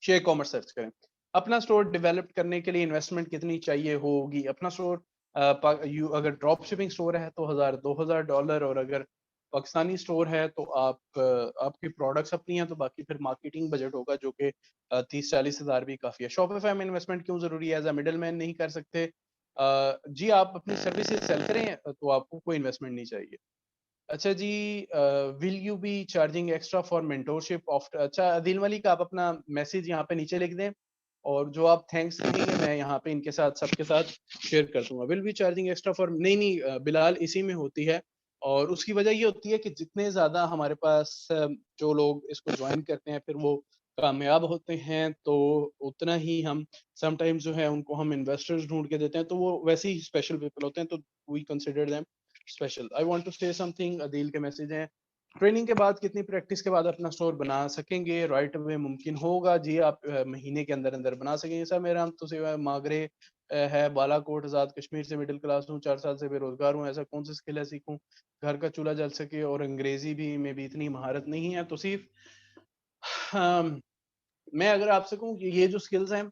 शेयर कॉमर्स सर्च करें। अपना स्टोर डेवलप करने के लिए इन्वेस्टमेंट कितनी चाहिए होगी? अपना स्टोर अगर ड्रॉप शिपिंग स्टोर है तो 1000-2000 डॉलर, और अगर पाकिस्तानी स्टोर है तो आपकी प्रोडक्ट्स अपनी हैं, तो बाकी फिर मार्केटिंग बजट होगा जो कि 30-40 हज़ार भी काफ़ी है। शॉपिफाई में इन्वेस्टमेंट क्यों ज़रूरी है? एज अ मिडल मैन नहीं कर सकते? जी, आप अपनी सर्विसेज सेल करें तो आपको कोई इन्वेस्टमेंट नहीं चाहिए। अच्छा जी, will you be charging extra for mentorship after? अच्छा अदिल मलिक, आप अपना मैसेज यहाँ पे नीचे लिख दें, और जो आप थैंक्स लिखेंगे मैं यहाँ पे इनके साथ सबके साथ शेयर कर दूंगा। Will be charging extra for, नहीं नहीं बिलाल, इसी में होती है। और उसकी वजह ये होती है कि जितने ज्यादा हमारे पास जो लोग इसको ज्वाइन करते हैं फिर वो कामयाब होते हैं, तो उतना ही हम समटाइम्स जो है उनको हम इन्वेस्टर्स ढूंढ के देते हैं, तो वो वैसे ही स्पेशल पीपल होते हैं, तो we consider them special. I want to say something, Adeel के मैसेज हैं। ट्रेनिंग के बाद कितनी प्रैक्टिस के बाद अपना स्टोर बना सकेंगे? राइट अवे मुमकिन होगा जी, आप महीने के अंदर अंदर बना सकेंगे। सर मेरा नाम तो सिवा मागरे है, बालाकोट, आजाद कश्मीर से मिडिल क्लास हूँ, 4 साल से बेरोजगार हूँ। ऐसा कौन सी स्किल है सीखूं घर का चूल्हा जल सके, और अंग्रेजी भी में भी इतनी महारत नहीं है। तो सिर्फ मैं अगर आपसे कहूँ कि ये जो स्किल्स हैं,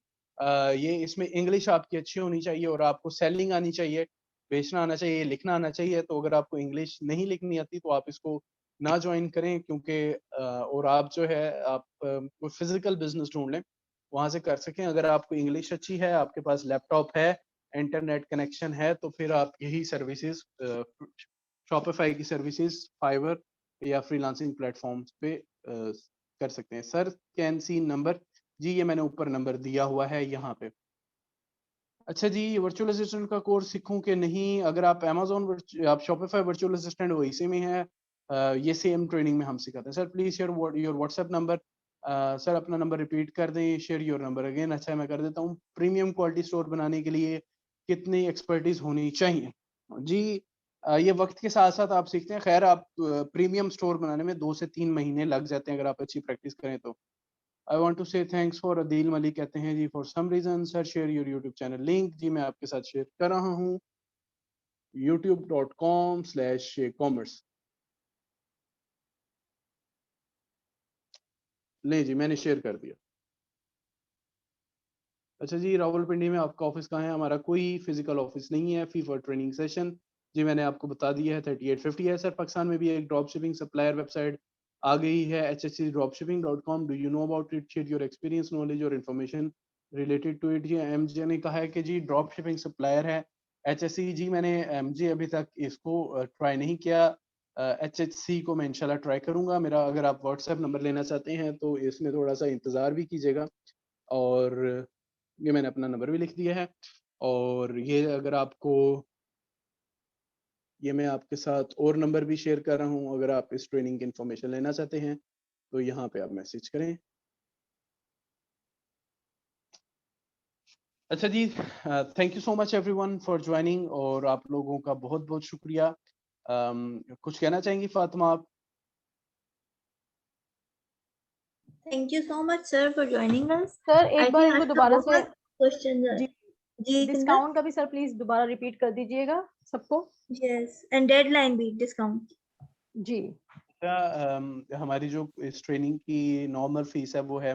ये इसमें इंग्लिश आपकी अच्छी होनी चाहिए, और आपको सेलिंग आनी चाहिए, बेचना आना चाहिए, लिखना आना चाहिए। तो अगर आपको इंग्लिश नहीं लिखनी आती तो आप इसको ना ज्वाइन करें, क्योंकि और आप जो है आप कोई फिजिकल बिजनेस ढूंढ लें, वहां से कर सकें। अगर आपको इंग्लिश अच्छी है, आपके पास लैपटॉप है, इंटरनेट कनेक्शन है, तो फिर आप यही सर्विसेज, शॉपिफाई की सर्विसेज फाइवर या फ्रीलांसिंग प्लेटफॉर्म्स पे कर सकते हैं। सर कैन सी नंबर, जी ये मैंने ऊपर नंबर दिया हुआ है यहाँ पे। अच्छा जी, वर्चुअल असिस्टेंट का कोर्स सीखूं कि नहीं? अगर आप अमेजोन, आप शॉपिफाई वर्चुअल असिस्टेंट वो इसी में है, ये सेम ट्रेनिंग में हम सिखाते हैं। Sir please share your WhatsApp number. Sir अपना नंबर रिपीट कर दें, शेयर योर नंबर अगेन। अच्छा मैं कर देता हूँ। प्रीमियम क्वालिटी स्टोर बनाने के लिए कितनी एक्सपर्टीज होनी चाहिए? जी ये वक्त के साथ साथ आप सीखते हैं। खैर आप प्रीमियम स्टोर बनाने में 2 से 3 महीने लग जाते हैं अगर आप अच्छी प्रैक्टिस करें तो। I want to say thanks for Adeel Malik, कहते हैं जी for some reason sir share your YouTube channel link. जी मैं आपके साथ शेयर कर रहा हूँ, youtube.com/commerce। नहीं जी मैंने शेयर कर दिया। अच्छा जी, रावलपिंडी में आपका ऑफिस कहाँ है? हमारा कोई फिजिकल ऑफिस नहीं है। फी फॉर ट्रेनिंग सेशन जी मैंने आपको बता दिया है, 3850 है। सर पाकिस्तान में भी एक ड्रॉप शिपिंग सप्लायर वेबसाइट आ गई है, hscdropshipping.com। Do you know about it? Share your experience, knowledge और इन्फॉर्मेशन रिलेटेड टू इट। जी एमजे ने कहा है कि जी ड्रॉप शिपिंग सप्लायर है HSC। जी मैंने एमजे अभी तक इसको ट्राई नहीं किया, HHC को मैं इंशाल्लाह ट्राई करूंगा। मेरा अगर आप व्हाट्सएप नंबर लेना चाहते हैं तो इसमें थोड़ा सा इंतज़ार भी कीजिएगा, और ये मैंने अपना नंबर भी लिख दिया है। और ये अगर आपको, ये मैं आपके साथ और नंबर भी शेयर कर रहा हूँ, अगर आप इस ट्रेनिंग की इंफॉर्मेशन लेना चाहते हैं तो यहाँ पे आप मैसेज करें। अच्छा जी, thank you so much everyone for joining, और आप लोगों का बहुत बहुत शुक्रिया। कुछ कहना चाहेंगी फातिमा आप? Thank you so much sir for joining us. Sir I एक बार थिंक इनको आज का दोबारा से बहुत क्वेश्चन है। जी जी किंदर, डिस्काउंट का भी सर प्लीज दोबारा रिपीट कर दीजिएगा सबको। यस एंड डेडलाइन भी डिस्काउंट। जी हमारी जो इस ट्रेनिंग की नॉर्मल फीस है वो है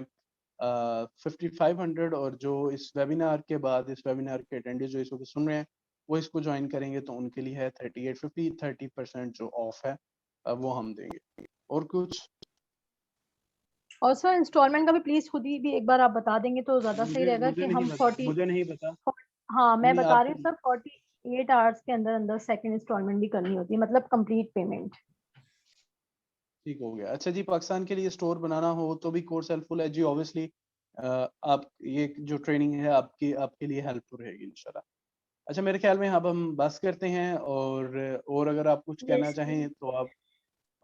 5500, और जो इस वेबिनार के बाद, इस वेबिनार के अटेंडेंस जो इस वक्त सुन रहे हैं वो इसको ज्वाइन करेंगे तो उनके लिए है 3850। 30% जो ऑफ है वो हम देंगे। और कुछ? और सर इंस्टॉलमेंट का भी प्लीज खुद ही भी एक बार आप बता देंगे तो ज्यादा सही मुझे रहेगा मुझे कि नहीं हम पता, 40। मुझे नहीं पता। हाँ मैं नहीं बता आप रही हूँ सर, 48 आवर्स के अंदर अंदर सेकंड इंस्टॉलमेंट भी करनी होती है, मतलब कंप्लीट पेमेंट। ठीक हो गया। अच्छा जी, पाकिस्तान के लिए स्टोर बनाना हो तो भी कोर्स हेल्पफुल है जी ऑब्वियसली। आप ये जो ट्रेनिंग है आपकी आपके लिए हेल्पफुल रहेगी इंशाल्लाह। अच्छा मेरे ख्याल में अब हम बस करते हैं, और अगर आप कुछ कहना यस चाहें तो आप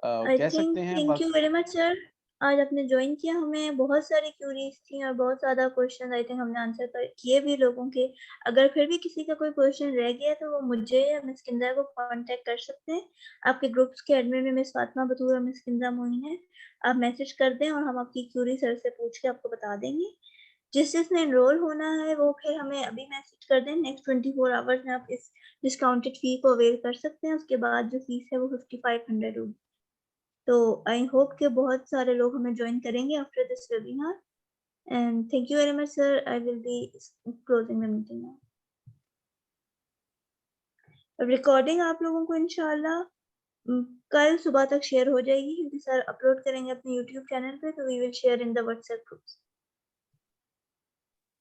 आई कह थिंक सकते हैं। Thank you very much sir, आज आपने ज्वाइन किया। हमें बहुत सारी क्यूरीज थी और बहुत ज़्यादा क्वेश्चन आई थिंक हमने आंसर किए भी लोगों के। अगर फिर भी किसी का कोई क्वेश्चन रह गया तो वो मुझे या मिस किंदा को कांटेक्ट कर सकते हैं। आपके ग्रुप्स के एडमिन में मिस फातिमा बतूर और मिस किंदा मोइन है। आप मैसेज कर दें और हम आपकी क्यूरी सर से पूछ के आपको बता देंगे। जिसने एनरोल होना है वो फिर हमें अभी मैसेज कर दें। नेक्स्ट 24 आवर्स में आप इस डिस्काउंटेड फी को अवेल कर सकते हैं। उसके बाद जो फीस है वो 5500 होगी। तो आई होप कि बहुत सारे लोग हमें ज्वाइन करेंगे after this webinar. And thank you very much sir, I will be closing the meeting now. Recording आप लोगों को इंशाल्लाह कल सुबह तक शेयर हो जाएगी, क्योंकि सर अपलोड करेंगे अपने यूट्यूब चैनल पे, तो we will share in the WhatsApp groups.